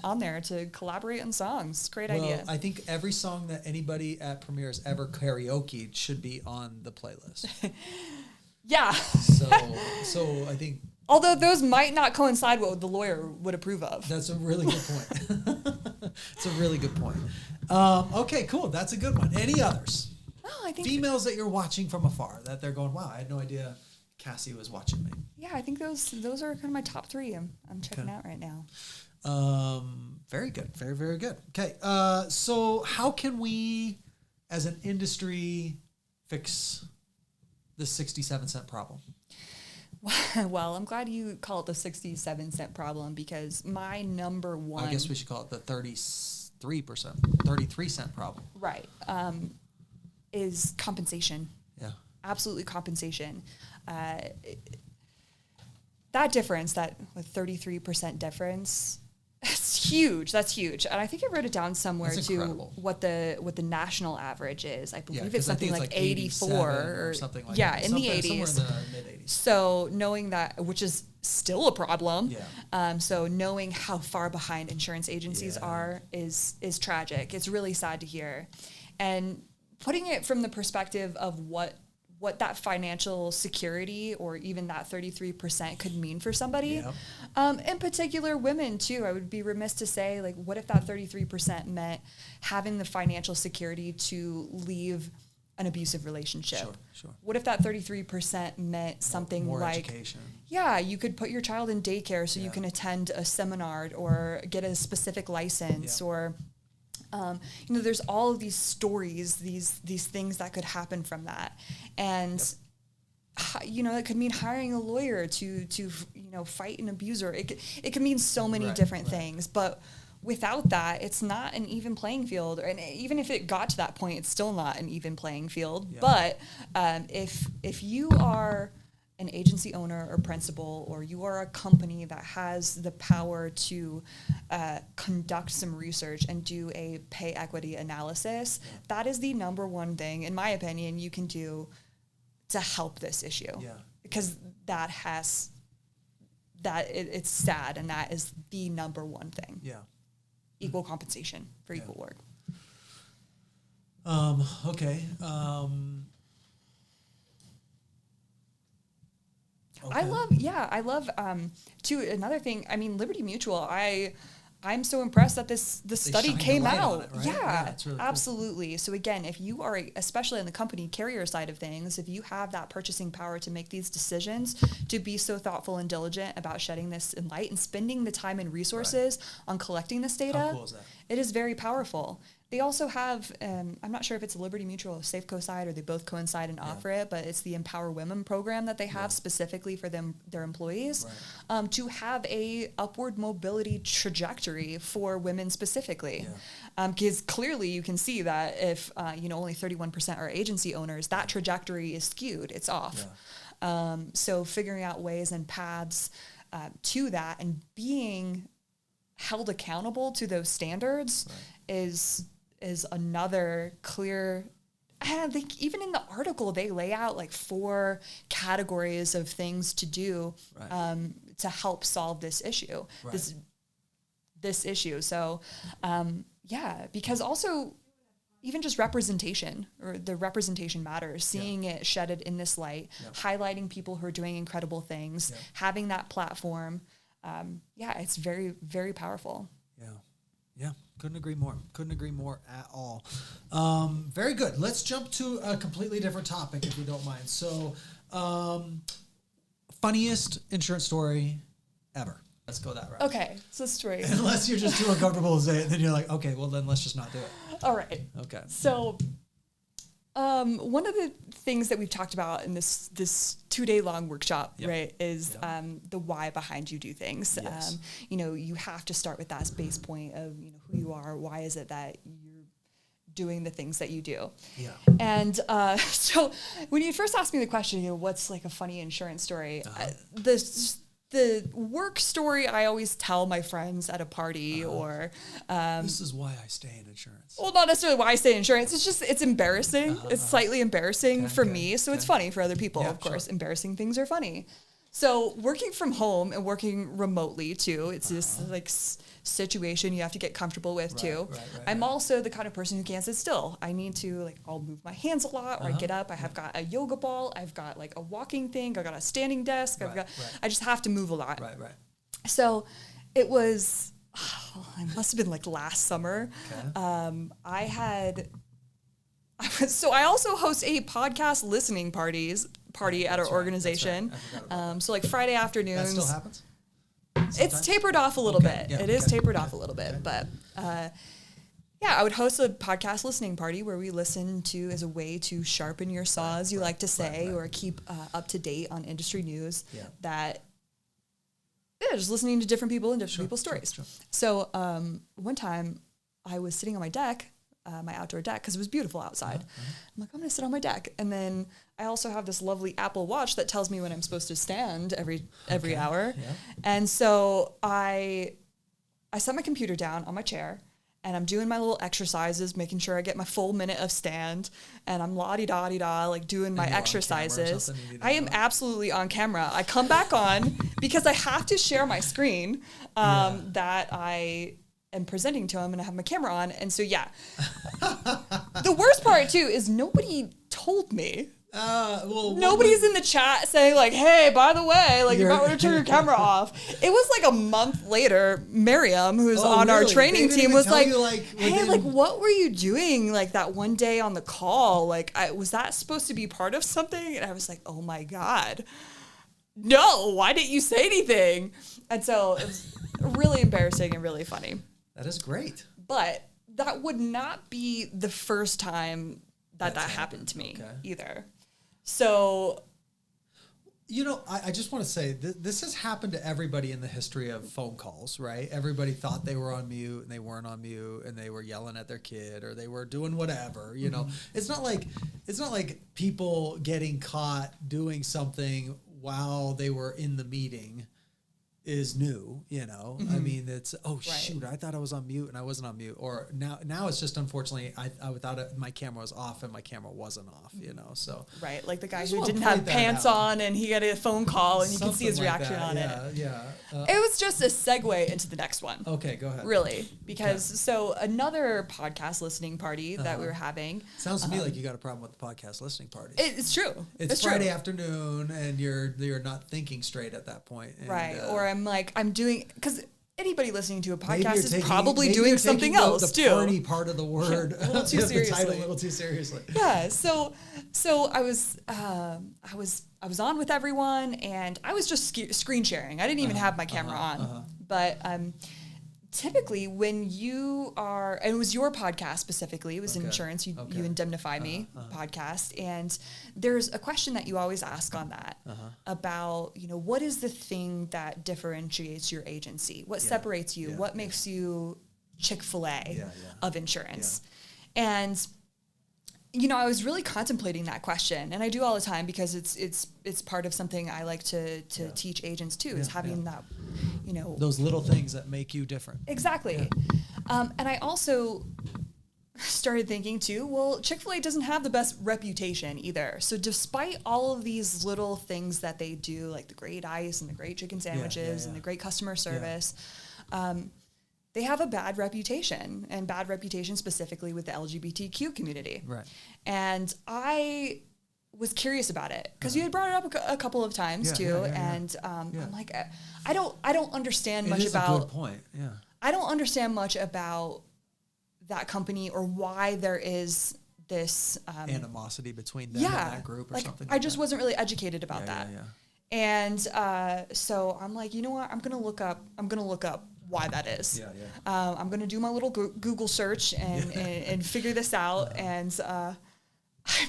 on there to collaborate on songs. Great idea.
I think every song that anybody at Premier's ever karaoke'd should be on the playlist.
Yeah.
So I think...
Although those might not coincide with what the lawyer would approve of.
That's a really good point. It's a really good point. Okay, cool. That's a good one. Any others?
No, I think...
Females that you're watching from afar, that they're going, wow, I had no idea Cassie was watching me.
Yeah, I think those are kind of my top 3 I'm checking out right now.
Very good. Very, very good. Okay. So how can we, as an industry, fix the 67-cent problem?
Well, I'm glad you call it the 67-cent problem, because my number one...
I guess we should call it the 33%, 33-cent problem.
Right. Is compensation. Yeah. Absolutely compensation. That difference, that with 33% difference, it's huge. That's huge. And I think I wrote it down somewhere too, what the national average is. I believe it's something like 84 or something like that. In the 80s. Somewhere in the mid-80s. So knowing that, which is still a problem. Yeah. So knowing how far behind insurance agencies are is tragic. It's really sad to hear. And putting it from the perspective of what that financial security or even that 33% could mean for somebody. Yep. In particular, women too. I would be remiss to say, like, what if that 33% meant having the financial security to leave an abusive relationship? Sure. What if that 33% meant something more like education? Yeah, you could put your child in daycare so you can attend a seminar or get a specific license or... there's all of these stories, these things that could happen from that. And it could mean hiring a lawyer to fight an abuser. It could mean so many different things, but without that, it's not an even playing field. And even if it got to that point, it's still not an even playing field. Yeah. But if you are an agency owner or principal, or you are a company that has the power to conduct some research and do a pay equity analysis, that is the number one thing, in my opinion, you can do to help this issue. Yeah. Because it's sad, and that is the number one thing. Yeah. Equal compensation for equal work.
Okay.
I love too, another thing, I mean, Liberty Mutual, I'm so impressed that this study came out. It, right? Yeah, it's really absolutely. Cool. So again, if you are, especially on the company carrier side of things, if you have that purchasing power to make these decisions, to be so thoughtful and diligent about shedding this in light and spending the time and resources on collecting this data, how cool is that? It is very powerful. They also have, I'm not sure if it's a Liberty Mutual or Safeco side, or they both coincide and offer it, but it's the Empower Women program that they have specifically for their employees, to have a upward mobility trajectory for women specifically. Because clearly you can see that if only 31% are agency owners, that trajectory is skewed, it's off. So figuring out ways and paths to that, and being held accountable to those standards is another clear. I think even in the article they lay out like 4 categories of things to do to help solve this issue. This issue. So because also even just representation, or the representation matters, seeing it shedded in this light, highlighting people who are doing incredible things, having that platform. It's very, very powerful.
Yeah. Couldn't agree more at all. Very good. Let's jump to a completely different topic, if you don't mind. So, funniest insurance story ever. Let's go that route.
Okay, so story.
Unless you're just too uncomfortable to say it, then you're like, okay, well then let's just not do it.
All right.
Okay.
So, one of the things that we've talked about in this 2-day long workshop, is the why behind you do things. Yes. You have to start with that base point of who you are. Why is it that you're doing the things that you do? Yeah. And so when you first asked me the question, what's like a funny insurance story? The work story I always tell my friends at a party, or
this is why I stay in insurance.
Well, not necessarily why I stay in insurance. It's just, it's embarrassing. It's slightly embarrassing for me. So it's funny for other people. Of course, embarrassing things are funny. So working from home and working remotely too, it's this like situation you have to get comfortable with too. I'm also the kind of person who can't sit still. I need to I'll move my hands a lot, or I get up. I have got a yoga ball. I've got like a walking thing. I've got a standing desk. I just have to move a lot. So it was, it must have been like last summer. Okay. I also host a podcast listening party at our organization. So like Friday afternoons.
That still happens?
It's tapered off a little bit. It is tapered off a little bit, but I would host a podcast listening party where we listen to as a way to sharpen your saw, as you like to say, or keep up to date on industry news. Just listening to different people and different people's stories. Sure. So one time I was sitting on my deck, my outdoor deck, because it was beautiful outside. I'm like, I'm going to sit on my deck. And then I also have this lovely Apple Watch that tells me when I'm supposed to stand every hour. Yeah. And so I set my computer down on my chair, and I'm doing my little exercises, making sure I get my full minute of stand, and I'm la-di-da-di-da, like doing my exercises. I am absolutely on camera. I come back on because I have to share my screen that I am presenting to him, and I have my camera on. And so, the worst part too is nobody told me. Nobody's in the chat saying like, hey, by the way, like you might want to turn your camera off. It was like a month later, Miriam, who's on our training team, was like, hey, like what were you doing like that one day on the call? Like, was that supposed to be part of something? And I was like, oh my God, no, why didn't you say anything? And so it was really embarrassing and really funny.
That is great.
But that would not be the first time that happened to me either. So
I just want to say this has happened to everybody in the history of phone calls, right? Everybody thought they were on mute and they weren't on mute, and they were yelling at their kid or they were doing whatever. It's not like people getting caught doing something while they were in the meeting is new, I mean, it's, shoot, I thought I was on mute and I wasn't on mute. Or now it's just, unfortunately, I thought my camera was off and my camera wasn't off, so.
Right. Like the guy who didn't have pants on and he got a phone call and you can see his reaction on it.
Yeah.
It was just a segue into the next one.
Okay, go ahead.
Really. Because so another podcast listening party that we were having.
Sounds to me like you got a problem with the podcast listening party.
It's true.
It's Friday afternoon and you're not thinking straight at that point. And,
right. Or I'm doing, because anybody listening to a podcast is probably doing something else too.
The party part of the word,
a little too seriously.
The title a little too seriously.
Yeah. So I was on with everyone and I was just screen sharing. I didn't even have my camera on. But typically when you are, and it was your podcast specifically, it was insurance, you Indemnify Me podcast. And there's a question that you always ask on that about, what is the thing that differentiates your agency? What separates you? What makes you Chick-fil-A of insurance? And I was really contemplating that question, and I do all the time because it's part of something I like to teach agents too, is having that,
those little things that make you different.
Exactly. And I also started thinking too, well, Chick-fil-A doesn't have the best reputation either. So despite all of these little things that they do, like the great ice and the great chicken sandwiches and the great customer service, they have a bad reputation, and bad reputation specifically with the LGBTQ community.
Right.
And I was curious about it because you had brought it up a couple of times too. And I'm like, I don't understand much about.
It is a good point. Yeah.
I don't understand much about that company or why there is this
animosity between them and that group or something.
I just wasn't really educated about that. And so I'm like, you know what? I'm gonna look up why that is. I'm going to do my little Google search and figure this out. And I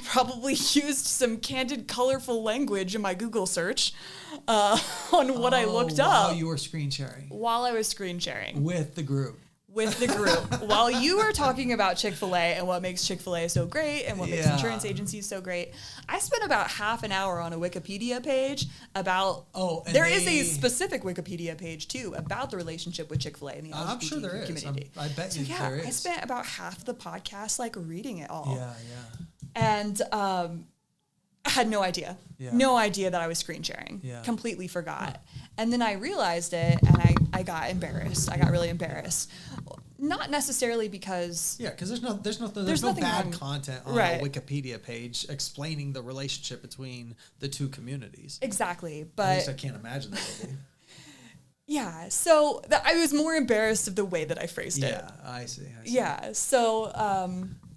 probably used some candid, colorful language in my Google search on what I looked up.
While you were screen sharing.
While I was screen sharing.
With the group.
While you were talking about Chick-fil-A and what makes Chick-fil-A so great and what makes insurance agencies so great, I spent about half an hour on a Wikipedia page about, there is a specific Wikipedia page too about the relationship with Chick-fil-A and the LGBTQ
I'm sure there
community.
I bet you there is.
I spent about half the podcast reading it all.
Yeah.
And I had no idea. No idea that I was screen sharing. Completely forgot. And then I realized it and I got embarrassed. I got really embarrassed. Not necessarily because...
Yeah, because there's no bad content on a Wikipedia page explaining the relationship between the two communities.
Exactly, but...
At least I can't imagine that would be.
Yeah, so I was more embarrassed of the way that I phrased it.
Yeah, I see.
Yeah, so...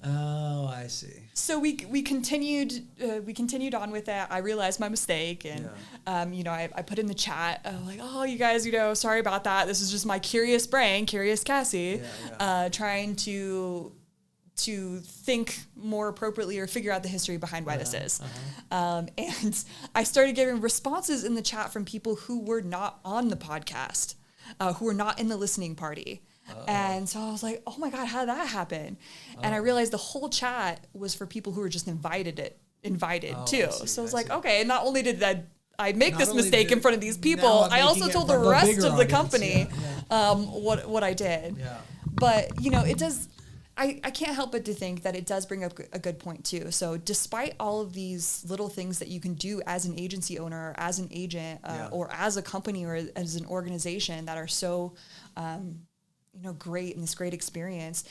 I see.
So we continued on with that. I realized my mistake, and I put in the chat like, oh, you guys, sorry about that. This is just my curious brain, curious Cassie, trying to think more appropriately or figure out the history behind why this is. And I started getting responses in the chat from people who were not on the podcast, who were not in the listening party. And so I was like, oh my God, how did that happen? And I realized the whole chat was for people who were just invited too. So I was like, okay, not only did I make this mistake in front of these people, I also told the rest of the company what I did.
Yeah.
But, it does... I can't help but to think that it does bring up a good point too. So despite all of these little things that you can do as an agency owner, or as an agent, or as a company or as an organization that are so... great and this great experience.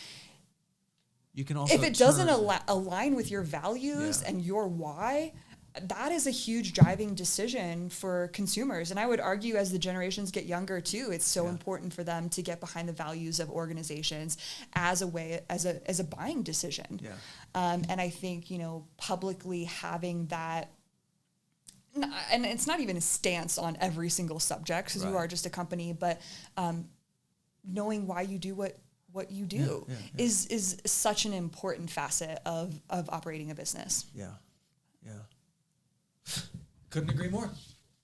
You can also,
if it doesn't align with your values and your why, that is a huge driving decision for consumers. And I would argue as the generations get younger too, it's so important for them to get behind the values of organizations as a buying decision.
Yeah.
And I think, publicly having that, and it's not even a stance on every single subject because you are just a company, but, knowing why you do what you do is such an important facet of operating a business.
Yeah. Couldn't agree more.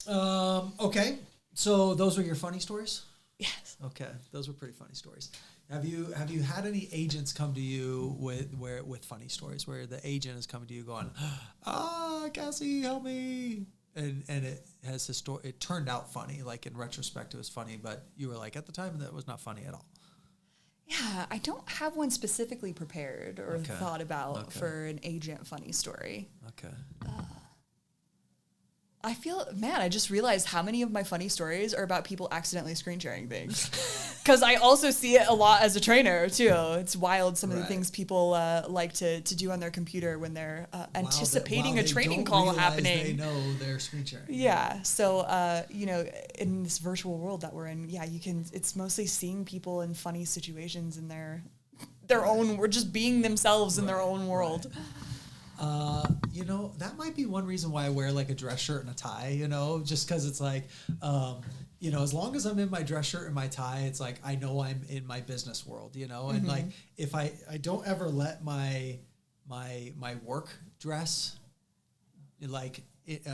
Okay. So those were your funny stories?
Yes.
Okay. Those were pretty funny stories. Have you had any agents come to you with funny stories where the agent is coming to you going, Cassie, help me? And it has it turned out funny. Like in retrospect, it was funny, but you were like, at the time, that was not funny at all.
Yeah, I don't have one specifically prepared or thought about for an agent funny story.
Okay.
I just realized how many of my funny stories are about people accidentally screen sharing things. Because I also see it a lot as a trainer, too. It's wild, some of the things people like to do on their computer when they're anticipating a training call happening.
They know they're screen sharing.
Yeah. So, in this virtual world that we're in, it's mostly seeing people in funny situations in their own, we're just being themselves in their own world.
Right. That might be one reason why I wear like a dress shirt and a tie, just because it's like, as long as I'm in my dress shirt and my tie, it's like, I know I'm in my business world, and like, if I don't ever let my work dress, like it,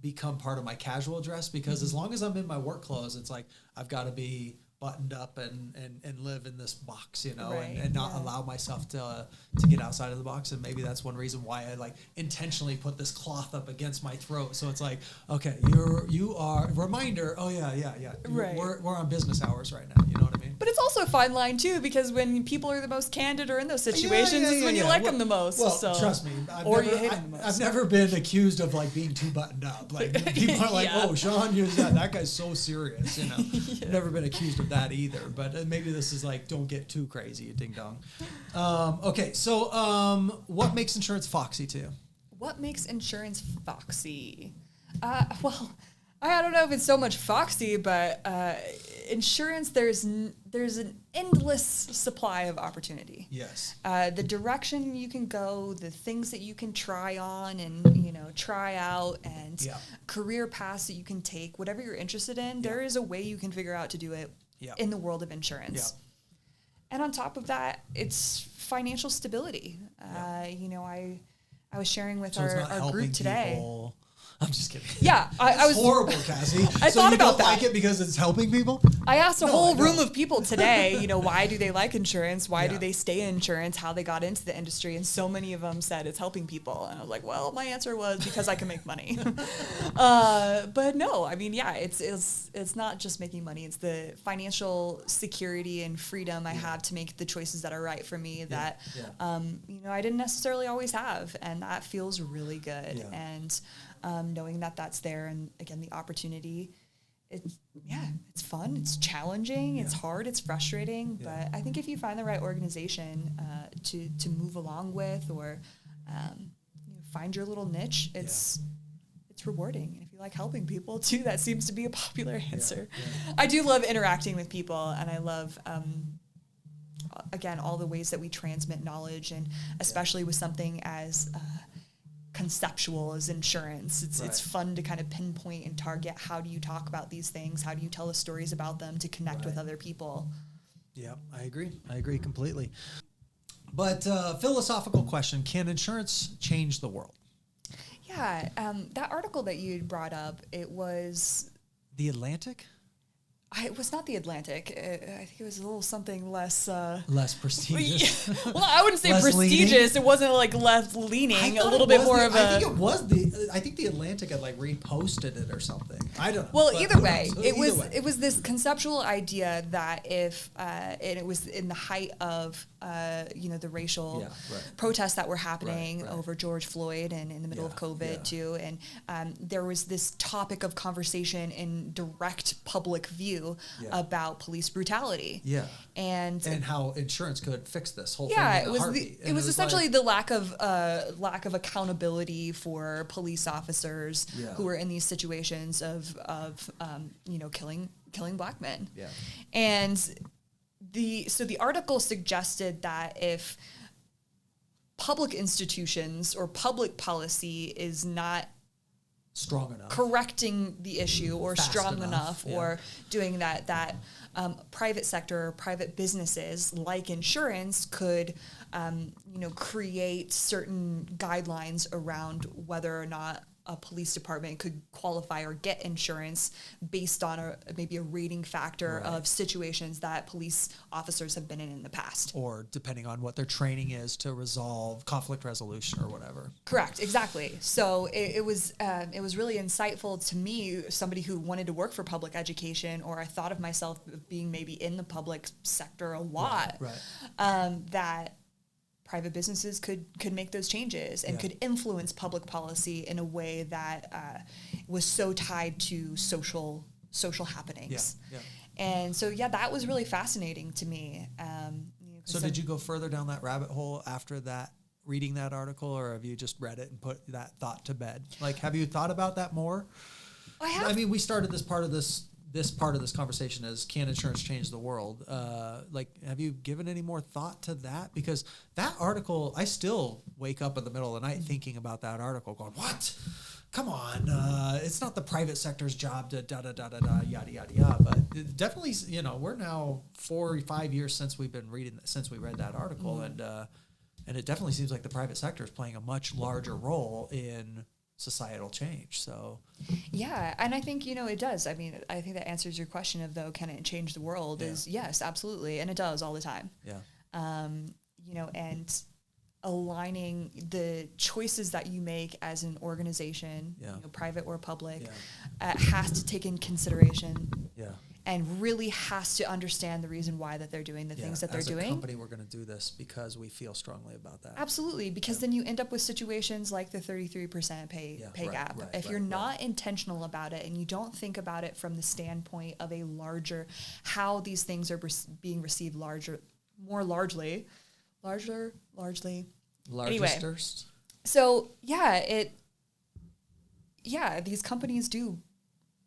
become part of my casual dress, because as long as I'm in my work clothes, it's like, I've got to be buttoned up and live in this box, and not allow myself to get outside of the box. And maybe that's one reason why I like intentionally put this cloth up against my throat. So it's like, okay, you are reminder. Oh yeah.
Right.
We're on business hours right now. You know what I mean?
But it's also a fine line too, because when people are the most candid or in those situations is when you like them the most.
Well,
so.
Trust me,
you hate them the most.
I've never been accused of like being too buttoned up. Like people are like, oh, Sean, that guy's so serious. I've never been accused of that either. But maybe this is like, don't get too crazy, ding dong. Okay, so what makes insurance foxy to you?
What makes insurance foxy? Well, I don't know if it's so much foxy, but insurance, there's an endless supply of opportunity.
Yes.
The direction you can go, the things that you can try on and try out, and career paths that you can take, whatever you're interested in, there is a way you can figure out to do it in the world of insurance. And on top of that, it's financial stability. I was sharing with our group today.
People. I'm just kidding.
Yeah, I was
horrible, Cassie.
I thought about that.
Like it because it's helping people?
I asked a whole room of people today, why do they like insurance? Why do they stay in insurance? How they got into the industry? And so many of them said it's helping people. And I was like, well, my answer was because I can make money. But no, I mean, it's not just making money. It's the financial security and freedom I have to make the choices that are right for me that, I didn't necessarily always have. And that feels really good. Yeah. And knowing that that's there, and again, the opportunity, it's fun, it's challenging, it's hard, it's frustrating, but I think if you find the right organization to move along with, or find your little niche, it's rewarding. And if you like helping people too, that seems to be a popular answer. I do love interacting with people, and I love again, all the ways that we transmit knowledge, and especially with something as conceptual as insurance. It's fun to kind of pinpoint and target, how do you talk about these things? How do you tell the stories about them to connect with other people? Yeah,
I agree completely. But philosophical question, can insurance change the world?
Yeah, that article that you brought up, it was...
The Atlantic?
It was not the Atlantic. I think it was a little something less...
less prestigious.
Well, I wouldn't say prestigious. Leaning? It wasn't like left leaning. A little bit more of a...
I think the Atlantic had like reposted it or something. I don't know.
Well, either way, it was this conceptual idea that if it was in the height of the racial protests that were happening over George Floyd and in the middle of COVID too, and there was this topic of conversation in direct public view about police brutality. Yeah. And
how insurance could fix this whole thing.
Yeah, it was essentially the lack of accountability for police officers who were in these situations of killing black men. Yeah. And the article suggested that if public institutions or public policy is not
strong enough,
correcting the issue, or strong enough, or doing that private sector or private businesses like insurance could create certain guidelines around whether or not a police department could qualify or get insurance based on maybe a rating factor of situations that police officers have been in the past.
Or depending on what their training is to resolve conflict resolution or whatever.
Correct, exactly. So it was really insightful to me, somebody who wanted to work for public education, or I thought of myself being maybe in the public sector a lot, that private businesses could make those changes and could influence public policy in a way that was so tied to social happenings. And so, that was really fascinating to me.
So did you go further down that rabbit hole after that, reading that article, or have you just read it and put that thought to bed? Like, have you thought about that more?
I have.
I mean, we started this part of this conversation as, can insurance change the world? Like, have you given any more thought to that? Because that article, I still wake up in the middle of the night thinking about that article going, what? Come on. It's not the private sector's job to yada, yada, yada. But it definitely, we're now 4 or 5 years since we read that article. And it definitely seems like the private sector is playing a much larger role in societal change. So
yeah, and I think it does. I mean, I think that answers your question of, though, can it change the world? Is yes, absolutely, and it does all the time. And aligning the choices that you make as an organization, private or public, has to take in consideration and really has to understand the reason why that they're doing the things that they're doing. As a
company, we're going to do this because we feel strongly about that.
Absolutely, because then you end up with situations like the 33% pay gap. If you're not intentional about it and you don't think about it from the standpoint of a larger, how these things are being received largely. Anyway, so these companies do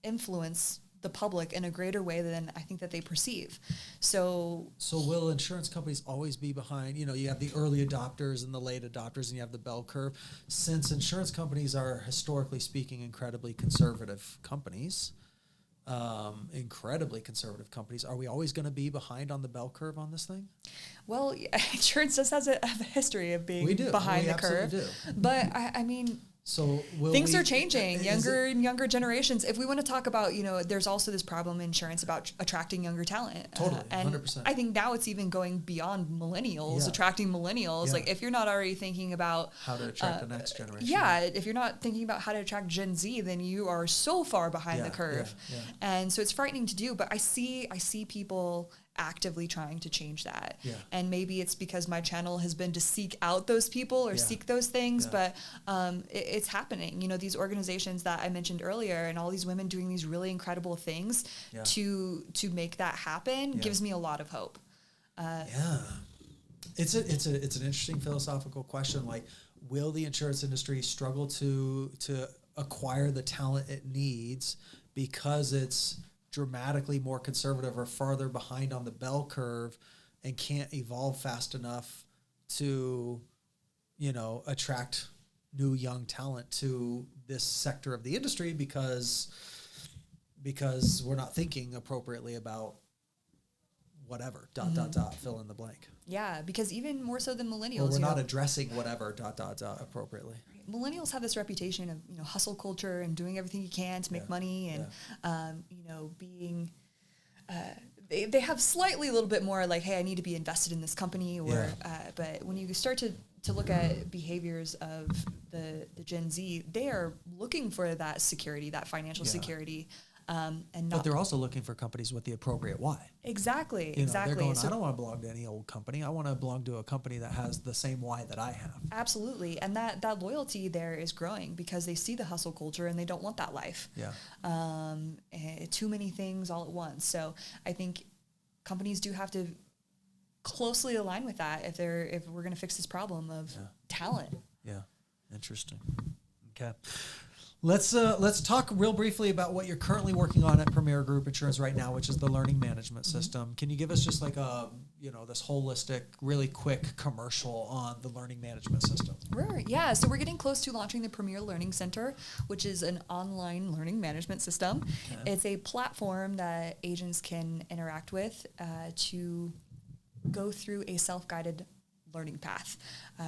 influence the public in a greater way than I think that they perceive. So
will insurance companies always be behind? You have the early adopters and the late adopters, and you have the bell curve. Since insurance companies are, historically speaking, incredibly conservative companies, are we always going to be behind on the bell curve on this thing?
Well, insurance does have a history of being behind the curve. Do. But I mean,
so
things are changing. Younger generations. If we want to talk about, there's also this problem in insurance about attracting younger talent.
Totally,
and
100%.
I think now it's even going beyond millennials, attracting millennials. Like, if you're not already thinking about
how to attract the next generation.
If you're not thinking about how to attract Gen Z, then you are so far behind the curve. And so it's frightening to do, but I see people actively trying to change that. And maybe it's because my channel has been to seek out those people or seek those things, but it's happening. These organizations that I mentioned earlier and all these women doing these really incredible things to make that happen gives me a lot of hope.
It's an interesting philosophical question. Like, will the insurance industry struggle to acquire the talent it needs because it's dramatically more conservative or farther behind on the bell curve and can't evolve fast enough to, attract new young talent to this sector of the industry because we're not thinking appropriately about whatever, fill in the blank.
Yeah, because even more so than millennials.
Or we're not addressing whatever, appropriately.
Millennials have this reputation of, hustle culture and doing everything you can to make money and, being, they have slightly a little bit more like, hey, I need to be invested in this company but when you start to look at behaviors of the Gen Z, they are looking for that security, that financial security. But
they're also looking for companies with the appropriate why.
Exactly.
They're going, I don't want to belong to any old company. I want to belong to a company that has the same why that I have.
Absolutely. And that loyalty there is growing because they see the hustle culture and they don't want that life. Too many things all at once. So I think companies do have to closely align with that if we're going to fix this problem of talent.
Yeah. Interesting. Okay. Let's talk real briefly about what you're currently working on at Premier Group Insurance right now, which is the learning management system. Can you give us just like this holistic, really quick commercial on the learning management system?
Sure. Yeah. So we're getting close to launching the Premier Learning Center, which is an online learning management system. Okay. It's a platform that agents can interact with to go through a self-guided learning path.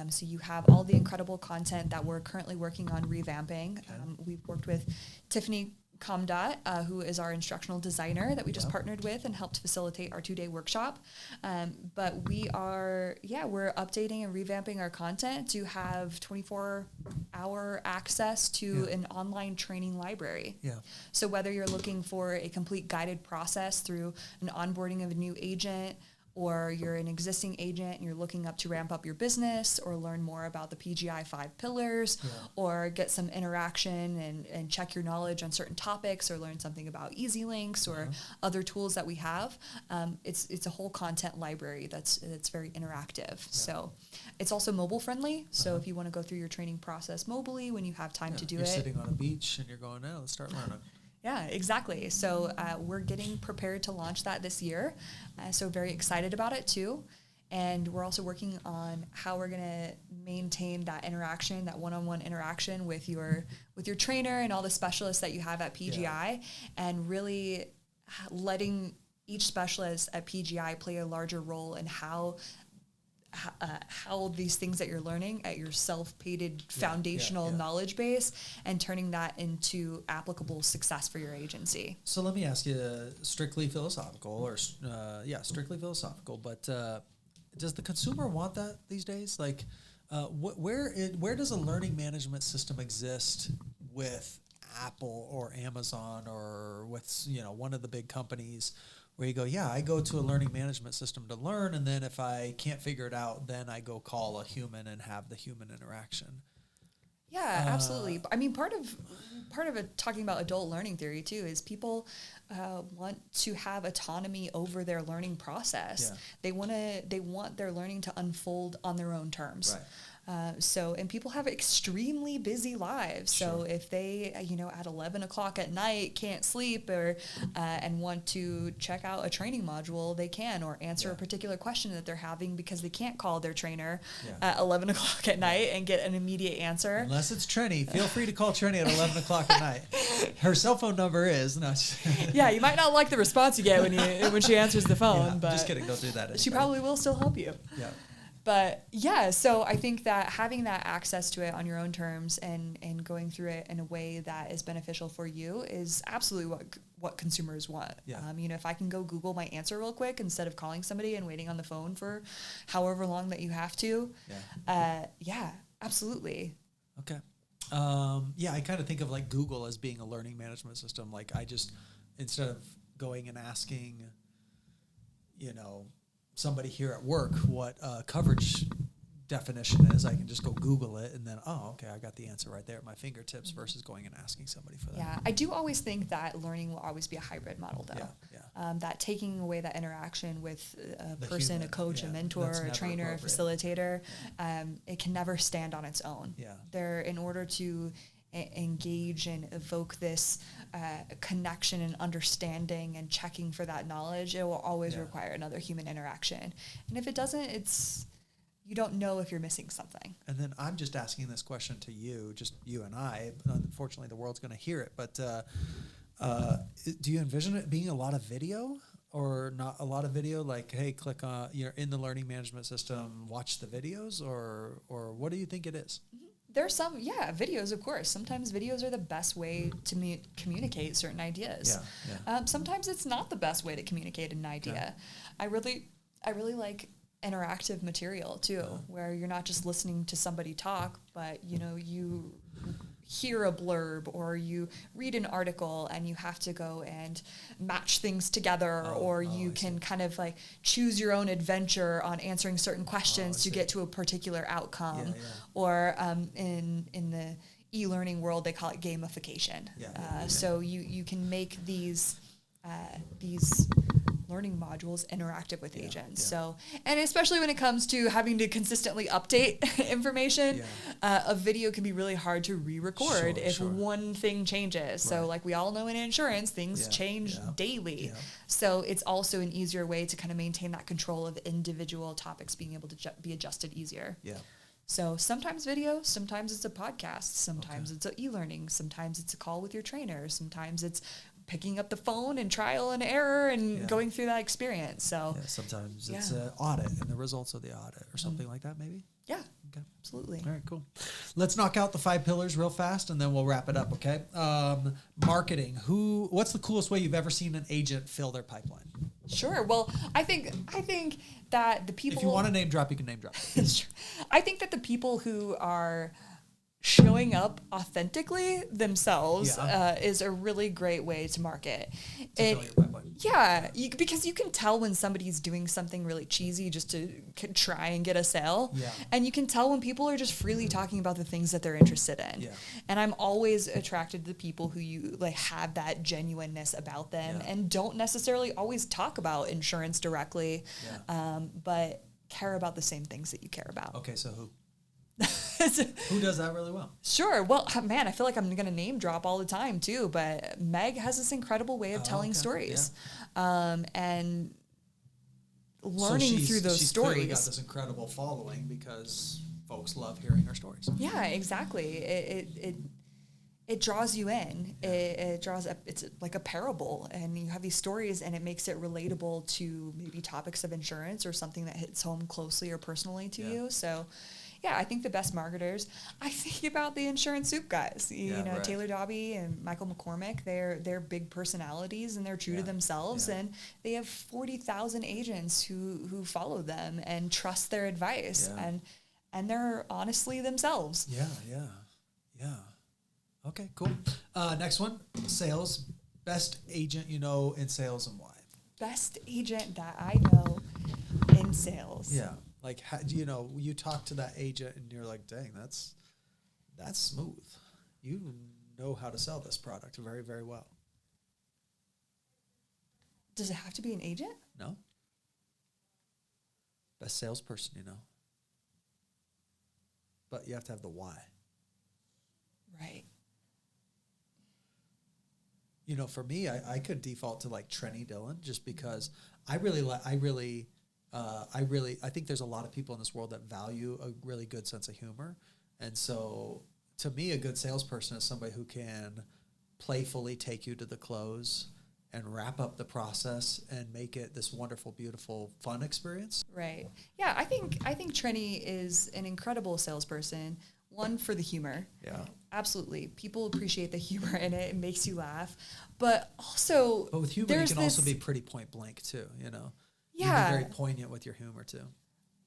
So you have all the incredible content that we're currently working on revamping. We've worked with Tiffany Comdot, who is our instructional designer that we just partnered with and helped facilitate our 2-day workshop. But we're updating and revamping our content to have 24-hour access to an online training library. Yeah. So whether you're looking for a complete guided process through an onboarding of a new agent, or you're an existing agent and you're looking up to ramp up your business or learn more about the PGI 5 pillars or get some interaction and check your knowledge on certain topics or learn something about easy links or other tools that we have, it's a whole content library that's very interactive. So it's also mobile friendly. So if you want to go through your training process mobily when you have time to do
you're
it.
You're sitting on a beach and you're going, oh, let's start learning.
Yeah, exactly. So we're getting prepared to launch that this year. So very excited about it too. And we're also working on how we're going to maintain that interaction, that one-on-one interaction with your trainer and all the specialists that you have at PGI, and really letting each specialist at PGI play a larger role in how these things that you're learning at your self-pated foundational knowledge base and turning that into applicable success for your agency.
So let me ask you strictly philosophical, but does the consumer want that these days? Like, where does a learning management system exist with Apple or Amazon or with, one of the big companies where you go, I go to a learning management system to learn, and then if I can't figure it out, then I go call a human and have the human interaction.
Yeah, absolutely. I mean, part of it, talking about adult learning theory too, is people want to have autonomy over their learning process. They want their learning to unfold on their own terms. Right. And people have extremely busy lives. So if they, at 11 o'clock at night can't sleep or and want to check out a training module, they can, or answer a particular question that they're having because they can't call their trainer at 11 o'clock at night and get an immediate answer.
Unless it's Trini. Feel free to call Trini at 11 o'clock at night. Her cell phone number is... No,
yeah, you might not like the response you get when she answers the phone. But
just kidding. Don't do that.
She probably will still help you.
Yeah.
But so I think that having that access to it on your own terms and going through it in a way that is beneficial for you is absolutely what consumers want. Yeah. If I can go Google my answer real quick instead of calling somebody and waiting on the phone for however long that you have to. Absolutely.
Okay. I kind of think of like Google as being a learning management system. Like I just, instead of going and asking, somebody here at work what coverage definition is, I can just go Google it and then, I got the answer right there at my fingertips versus going and asking somebody for that.
Yeah, I do always think that learning will always be a hybrid model though. That taking away that interaction with a person, human, a coach, a mentor, a trainer, a facilitator, it can never stand on its own. Yeah. In order to engage and evoke this connection and understanding and checking for that knowledge, it will always require another human interaction. And if it doesn't, you don't know if you're missing something.
And then I'm just asking this question to you, just you and I. Unfortunately, the world's going to hear it. But do you envision it being a lot of video or not a lot of video? Like, hey, click on, you're in the learning management system, watch the videos, or what do you think it is? Mm-hmm.
There's some, videos, of course. Sometimes videos are the best way to communicate certain ideas. Sometimes it's not the best way to communicate an idea. I really like interactive material too, where you're not just listening to somebody talk, but you hear a blurb or you read an article and you have to go and match things together, or you can kind of like choose your own adventure on answering certain questions to get to a particular outcome. Or in the e-learning world, they call it gamification. So you can make these learning modules interactive with agents. So, and especially when it comes to having to consistently update information, a video can be really hard to re-record if one thing changes. So like we all know in insurance, things change daily. So it's also an easier way to kind of maintain that control of individual topics being able to be adjusted easier. So sometimes video, sometimes it's a podcast, sometimes it's an e-learning, sometimes it's a call with your trainer, sometimes it's picking up the phone and trial and error and going through that experience. So
sometimes it's an audit and the results of the audit or something like that, maybe.
Yeah.
Okay.
Absolutely.
All right, cool. Let's knock out the 5 pillars real fast and then we'll wrap it up, okay? Marketing. What's the coolest way you've ever seen an agent fill their pipeline?
Sure. Well, I think that the people...
If you want to name drop, you can name drop.
I think that the people who are showing up authentically themselves is a really great way to market. Because you can tell when somebody's doing something really cheesy just to try and get a sale. Yeah. And you can tell when people are just freely talking about the things that they're interested in. Yeah. And I'm always attracted to people who you like have that genuineness about them and don't necessarily always talk about insurance directly, but care about the same things that you care about.
Okay, so who? Who does that really well?
Sure. Well, man, I feel like I'm going to name drop all the time too, but Meg has this incredible way of telling stories, and learning through those
she's
stories.
Clearly got this incredible following because folks love hearing her stories.
Yeah, exactly. It draws you in. It draws up. It's like a parable, and you have these stories, and it makes it relatable to maybe topics of insurance or something that hits home closely or personally to you. So. Yeah, I think the best marketers, I think about the insurance soup guys, Taylor Dobby and Michael McCormick, they're big personalities and they're true to themselves and they have 40,000 agents who follow them and trust their advice and they're honestly themselves.
Yeah. Okay, cool. Next one, sales. Best agent you know in sales and why?
Best agent that I know in sales.
Yeah. Like, you talk to that agent and you're like, dang, that's smooth. You know how to sell this product very, very well.
Does it have to be an agent?
No. Best salesperson you know. But you have to have the why.
Right.
For me, I could default to like Trenny Dillon just because I think there's a lot of people in this world that value a really good sense of humor. And so to me, a good salesperson is somebody who can playfully take you to the close and wrap up the process and make it this wonderful, beautiful, fun experience.
Right. Yeah, I think Trenny is an incredible salesperson. One, for the humor. Yeah. Absolutely. People appreciate the humor in it. It makes you laugh. But also...
But with humor, you can also be pretty point blank, too, Yeah. You can be very poignant with your humor, too.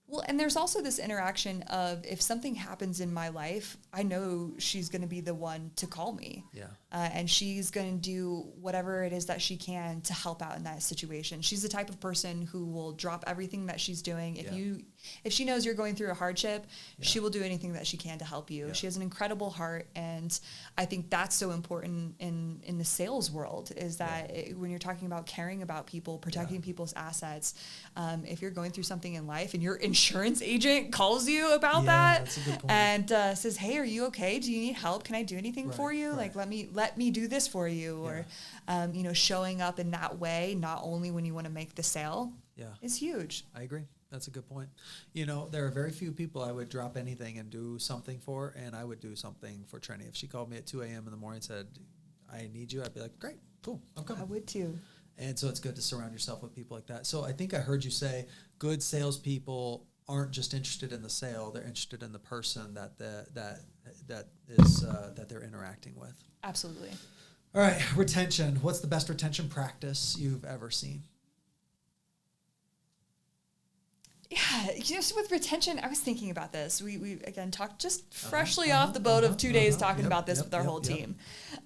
Well, and there's also this interaction of if something happens in my life, I know she's going to be the one to call me. Yeah. And she's going to do whatever it is that she can to help out in that situation. She's the type of person who will drop everything that she's doing. If she knows you're going through a hardship, she will do anything that she can to help you. Yeah. She has an incredible heart, and I think that's so important in the sales world is that when you're talking about caring about people, protecting people's assets, if you're going through something in life and your insurance agent calls you about that and says, hey, are you okay? Do you need help? Can I do anything for you? Like, let me do this for you. Or, showing up in that way, not only when you want to make the sale is huge.
I agree. That's a good point. There are very few people I would drop anything and do something for, and I would do something for Trenny. If she called me at 2 a.m. in the morning and said, I need you, I'd be like, great, cool, I'm coming.
I would too.
And so it's good to surround yourself with people like that. So I think I heard you say good salespeople aren't just interested in the sale; they're interested in the person that they're interacting with.
Absolutely.
All right, retention. What's the best retention practice you've ever seen?
Yeah, just with retention, I was thinking about this. We again talked just freshly off the boat of 2 days talking about this with our whole team.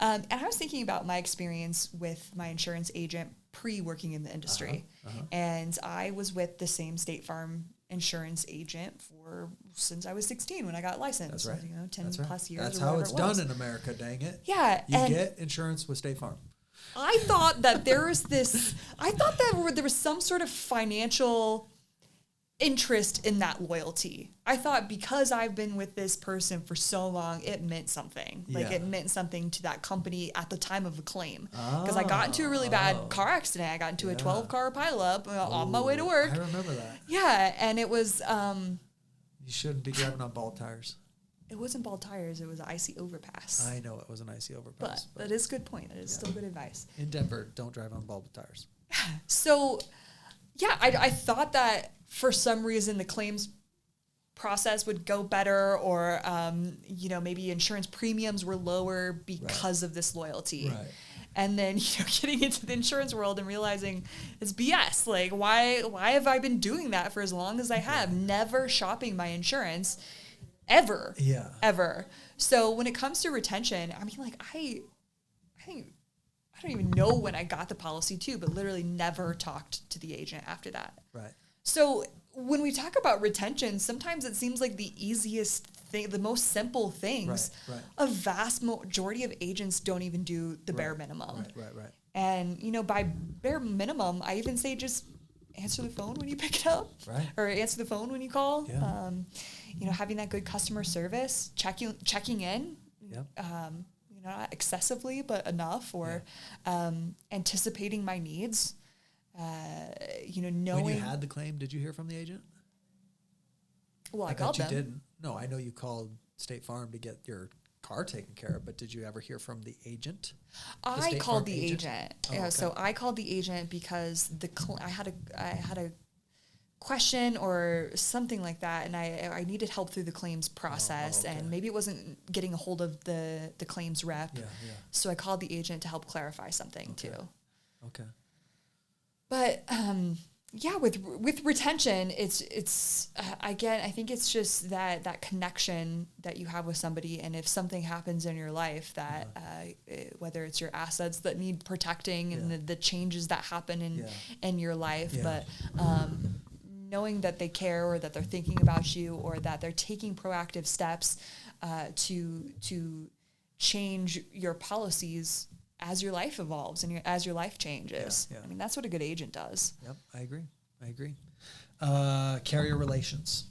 And I was thinking about my experience with my insurance agent pre-working in the industry. And I was with the same State Farm insurance agent since I was 16 when I got licensed. That's right. 10 plus years.
That's how it's done in America, dang it.
Yeah.
You get insurance with State Farm.
I thought that there was there was some sort of financial interest in that loyalty. I thought because I've been with this person for so long, it meant something. Like it meant something to that company at the time of a claim. Because I got into a really bad car accident. I got into a 12-car pileup on my way to work.
I remember that.
Yeah, and it was...
you shouldn't be driving on bald tires.
It wasn't bald tires. It was an icy overpass.
I know it was an icy overpass.
But that is a good point. It is still good advice.
In Denver, don't drive on bald tires.
So, yeah, I thought that for some reason the claims process would go better, or, maybe insurance premiums were lower because of this loyalty.
Right.
And then, getting into the insurance world and realizing it's BS. Like, why have I been doing that for as long as I have? Never shopping my insurance ever.
Yeah.
Ever. So when it comes to retention, I mean, like, I think, I don't even know when I got the policy too, but literally never talked to the agent after that.
Right.
So when we talk about retention, sometimes it seems like the easiest thing, the most simple things.
Right.
A vast majority of agents don't even do the bare minimum.
Right.
And, by bare minimum, I even say just answer the phone when you pick it up.
Right.
Or answer the phone when you call.
Yeah.
Having that good customer service, checking in.
Yep.
Not excessively, but enough, or anticipating my needs. Knowing.
When you had the claim, did you hear from the agent?
Well, I called them.
You didn't. No, I know you called State Farm to get your car taken care of, but did you ever hear from the agent?
I called the agent.
Oh, okay.
So I called the agent because I had a question or something like that, and I needed help through the claims process, and maybe it wasn't getting a hold of the claims rep.
Yeah.
So I called the agent to help clarify something too.
Okay.
But with retention, it's again, I think it's just that connection that you have with somebody, and if something happens in your life that whether it's your assets that need protecting and the changes that happen in your life, but knowing that they care, or that they're thinking about you, or that they're taking proactive steps to change your policies as your life evolves and as your life changes. I mean, that's what a good agent does.
Yep, I agree. Carrier relations.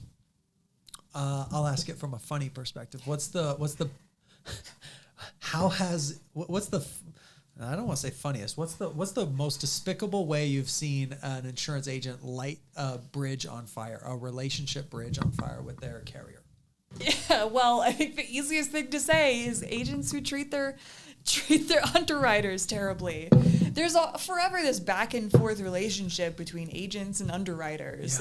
I'll ask it from a funny perspective. I don't want to say funniest. What's the most despicable way you've seen an insurance agent light a bridge on fire, a relationship bridge on fire with their carrier?
Yeah, well, I think the easiest thing to say is agents who treat their underwriters terribly. There's forever this back and forth relationship between agents and underwriters,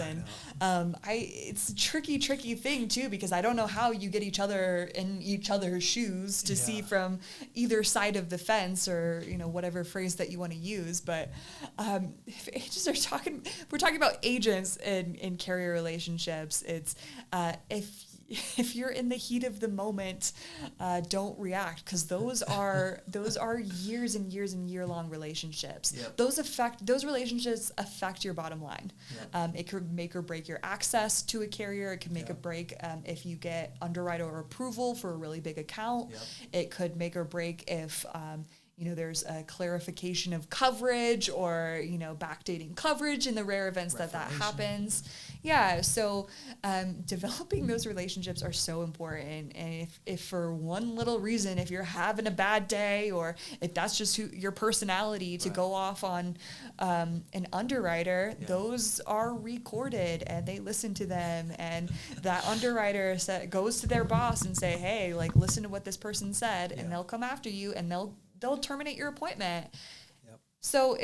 it's a tricky thing too, because I don't know how you get each other in each other's shoes to see from either side of the fence, or whatever phrase that you want to use. But if agents are we're talking about agents in carrier relationships. It's if you're in the heat of the moment, don't react, because those are years and years and year-long relationships.
Yep.
Those relationships affect your bottom line. Yep. It could make or break your access to a carrier. It could make or break if you get underwriter approval for a really big account. Yep. It could make or break if there's a clarification of coverage, or backdating coverage in the rare events that happens. Yeah, so developing those relationships are so important. And if for one little reason, if you're having a bad day, or if that's just your personality to go off on an underwriter, those are recorded and they listen to them. And that underwriter goes to their boss and say, hey, like, listen to what this person said, and they'll come after you, and they'll terminate your appointment. Yep. So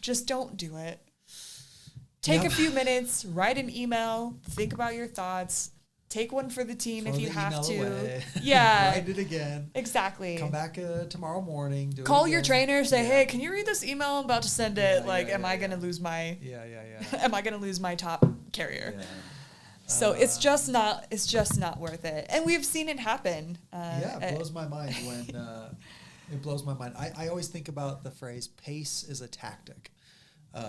just don't do it. Take a few minutes, write an email, think about your thoughts, take one for the team. Throw if you have to. Away. Yeah.
Write it again.
Exactly.
Come back tomorrow morning.
Call your trainer, say, hey, can you read this email? I'm about to send it. Am I going to lose my am I going to lose my top carrier? Yeah. So it's just not worth it. And we've seen it happen.
It blows my mind when it blows my mind. I always think about the phrase pace is a tactic.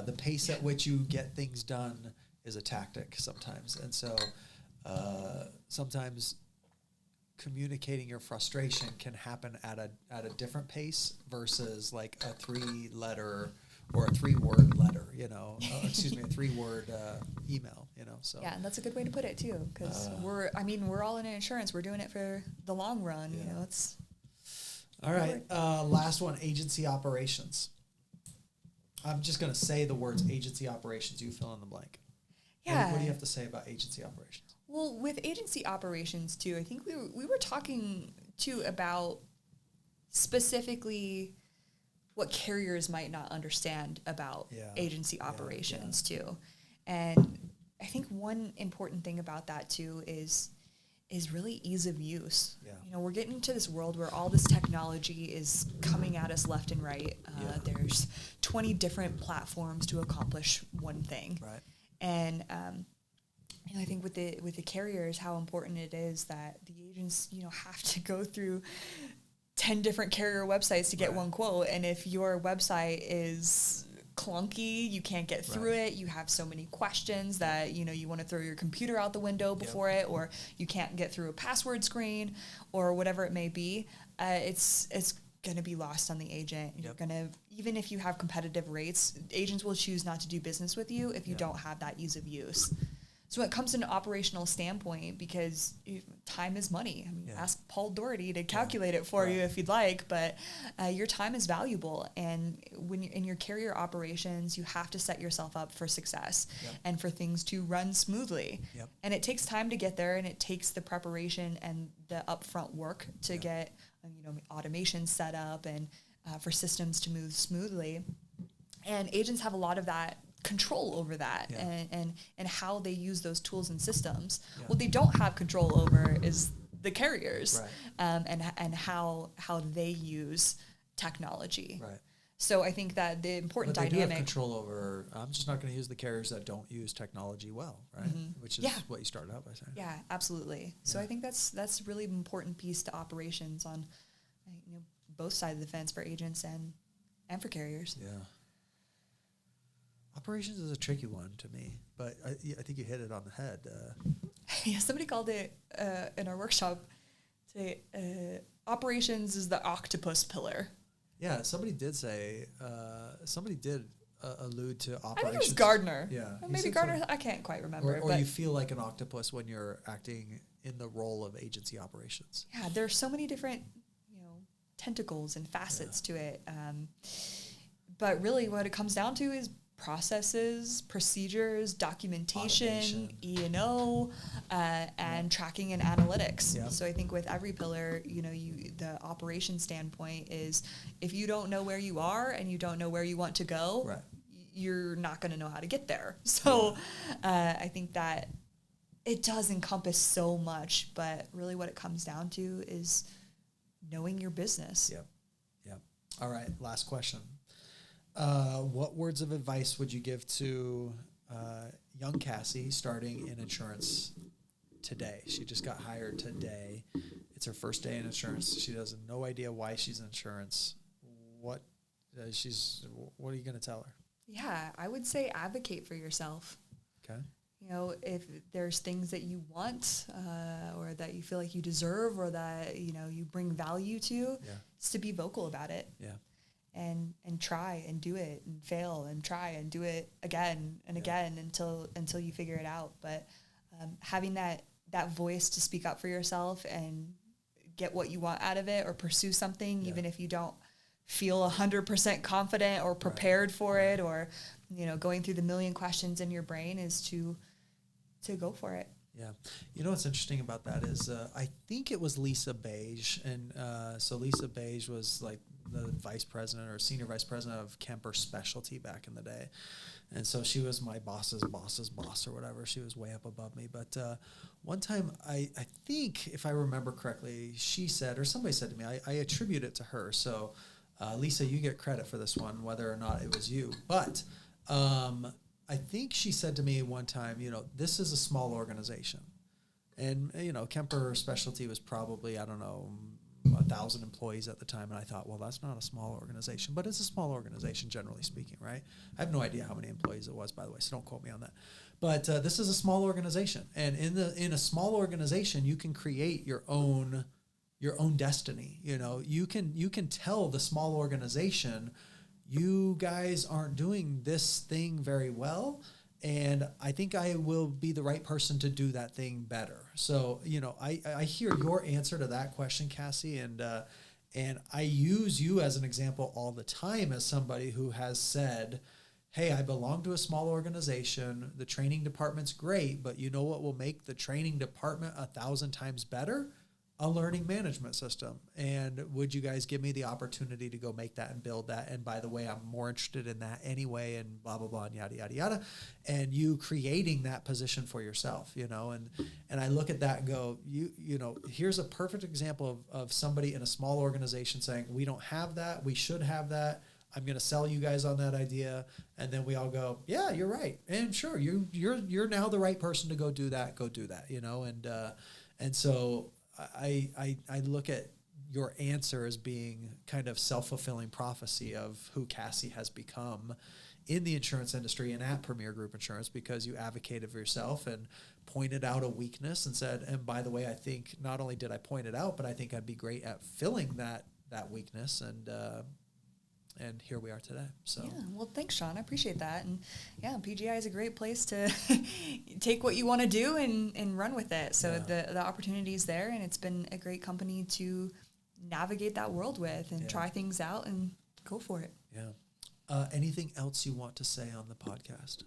The pace at which you get things done is a tactic sometimes. And so sometimes communicating your frustration can happen at a different pace versus like a 3-letter or a 3-word letter, a 3-word email, so.
Yeah, and that's a good way to put it too, because we're all in insurance. We're doing it for the long run, it's.
All right, last one, agency operations. I'm just going to say the words agency operations. You fill in the blank.
Yeah.
What do you have to say about agency operations?
Well, with agency operations too, I think we were talking too about specifically what carriers might not understand about agency operations too. And I think one important thing about that too is really ease of use.
Yeah.
You know, we're getting into this world where all this technology is coming at us left and right. There's 20 different platforms to accomplish one thing.
Right.
And you know, I think with the carriers, how important it is that the agents, you know, have to go through 10 different carrier websites to get one quote. And if your website is clunky, you can't get through it, you have so many questions that, you know, you want to throw your computer out the window before it, or you can't get through a password screen or whatever it may be, it's going to be lost on the agent. You're going to, even if you have competitive rates, agents will choose not to do business with you if you don't have that ease of use. So when it comes to an operational standpoint, because time is money. I mean, ask Paul Doherty to calculate it for you if you'd like, but your time is valuable. And when you're in your carrier operations, you have to set yourself up for success and for things to run smoothly. And it takes time to get there, and it takes the preparation and the upfront work to get you know, automation set up and for systems to move smoothly. And agents have a lot of that control over that and how they use those tools and systems. What they don't have control over is the carriers and how they use technology.
Right.
So I think that the important
but they
dynamic.
do have control over. I'm just not going to use the carriers that don't use technology well, right? Which is what you started out by saying.
Yeah, absolutely. So I think that's a really important piece to operations on, you know, both sides of the fence for agents and for carriers.
Yeah. Operations is a tricky one to me, but I think you hit it on the head.
Somebody called it in our workshop, say, operations is the octopus pillar.
Yeah, somebody did say, allude to operations.
I think it was Gardner.
Yeah.
Maybe Gardner, I can't quite remember.
Or you feel like an octopus when you're acting in the role of agency operations.
Yeah, there's so many different, you know, tentacles and facets to it. But really what it comes down to is processes, procedures, documentation, E&O, and tracking and analytics.
Yeah.
So I think with every pillar, you know, the operation standpoint is if you don't know where you are and you don't know where you want to go, you're not going to know how to get there. So I think that it does encompass so much, but really what it comes down to is knowing your business.
Yep. All right, last question. What words of advice would you give to young Cassie starting in insurance today? She just got hired today. It's her first day in insurance. She has no idea why she's in insurance. What are you going to tell her?
Yeah, I would say advocate for yourself.
Okay.
You know, if there's things that you want or that you feel like you deserve or that, you know, you bring value to, it's to be vocal about it. Yeah. And try and do it and fail and try and do it again and again until you figure it out. But having that voice to speak up for yourself and get what you want out of it or pursue something, even if you don't feel 100% confident or prepared for it, or, you know, going through the million questions in your brain, is to go for it.
Yeah. You know what's interesting about that is I think it was Lisa Beige. And so Lisa Beige was like the vice president or senior vice president of Kemper Specialty back in the day. And so she was my boss's boss or whatever. She was way up above me. But one time, I think, if I remember correctly, she said, or somebody said to me, I attribute it to her. So Lisa, you get credit for this one, whether or not it was you. But I think she said to me one time, you know, this is a small organization. And, you know, Kemper Specialty was probably, I don't know, 1,000 employees at the time. And I thought, well, that's not a small organization, but it's a small organization, generally speaking, right? I have no idea how many employees it was, by the way, so don't quote me on that. But this is a small organization. And in a small organization, you can create your own destiny. You know, you can tell the small organization, you guys aren't doing this thing very well, and I think I will be the right person to do that thing better. So, you know, I hear your answer to that question, Cassie, and I use you as an example all the time as somebody who has said, hey, I belong to a small organization. The training department's great, but you know what will make the training department 1,000 times better? A learning management system. And would you guys give me the opportunity to go make that and build that? And by the way, I'm more interested in that anyway, and blah, blah, blah, and yada, yada, yada. And you creating that position for yourself, you know, and I look at that and go, you know, here's a perfect example of somebody in a small organization saying, we don't have that. We should have that. I'm going to sell you guys on that idea. And then we all go, yeah, you're right. And sure, you're now the right person to go do that, you know? And so I look at your answer as being kind of self-fulfilling prophecy of who Cassie has become in the insurance industry and at Premier Group Insurance, because you advocated for yourself and pointed out a weakness and said, and by the way, I think not only did I point it out, but I think I'd be great at filling that weakness. And here we are today. So
yeah, well, thanks, Sean. I appreciate that. And yeah, PGI is a great place to take what you want to do and run with it. So the opportunity is there, and it's been a great company to navigate that world with and try things out and go for it.
Yeah. Anything else you want to say on the podcast?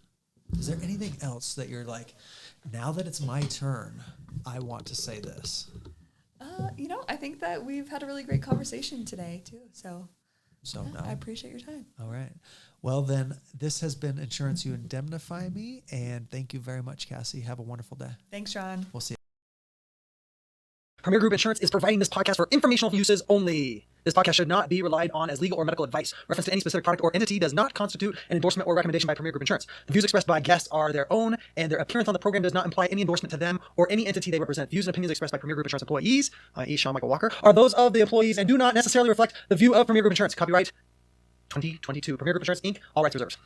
Is there anything else that you're like, now that it's my turn, I want to say this?
You know, I think that we've had a really great conversation today too. So
no.
I appreciate your time.
All right. Well, then, this has been Insurance You Indemnify Me, and thank you very much, Cassie. Have a wonderful day.
Thanks, Sean.
We'll see you.
Premier Group Insurance is providing this podcast for informational uses only. This podcast should not be relied on as legal or medical advice. Reference to any specific product or entity does not constitute an endorsement or recommendation by Premier Group Insurance. The views expressed by guests are their own, and their appearance on the program does not imply any endorsement to them or any entity they represent. Views and opinions expressed by Premier Group Insurance employees, i.e. Sean Michael Walker, are those of the employees and do not necessarily reflect the view of Premier Group Insurance. Copyright 2022. Premier Group Insurance, Inc., all rights reserved.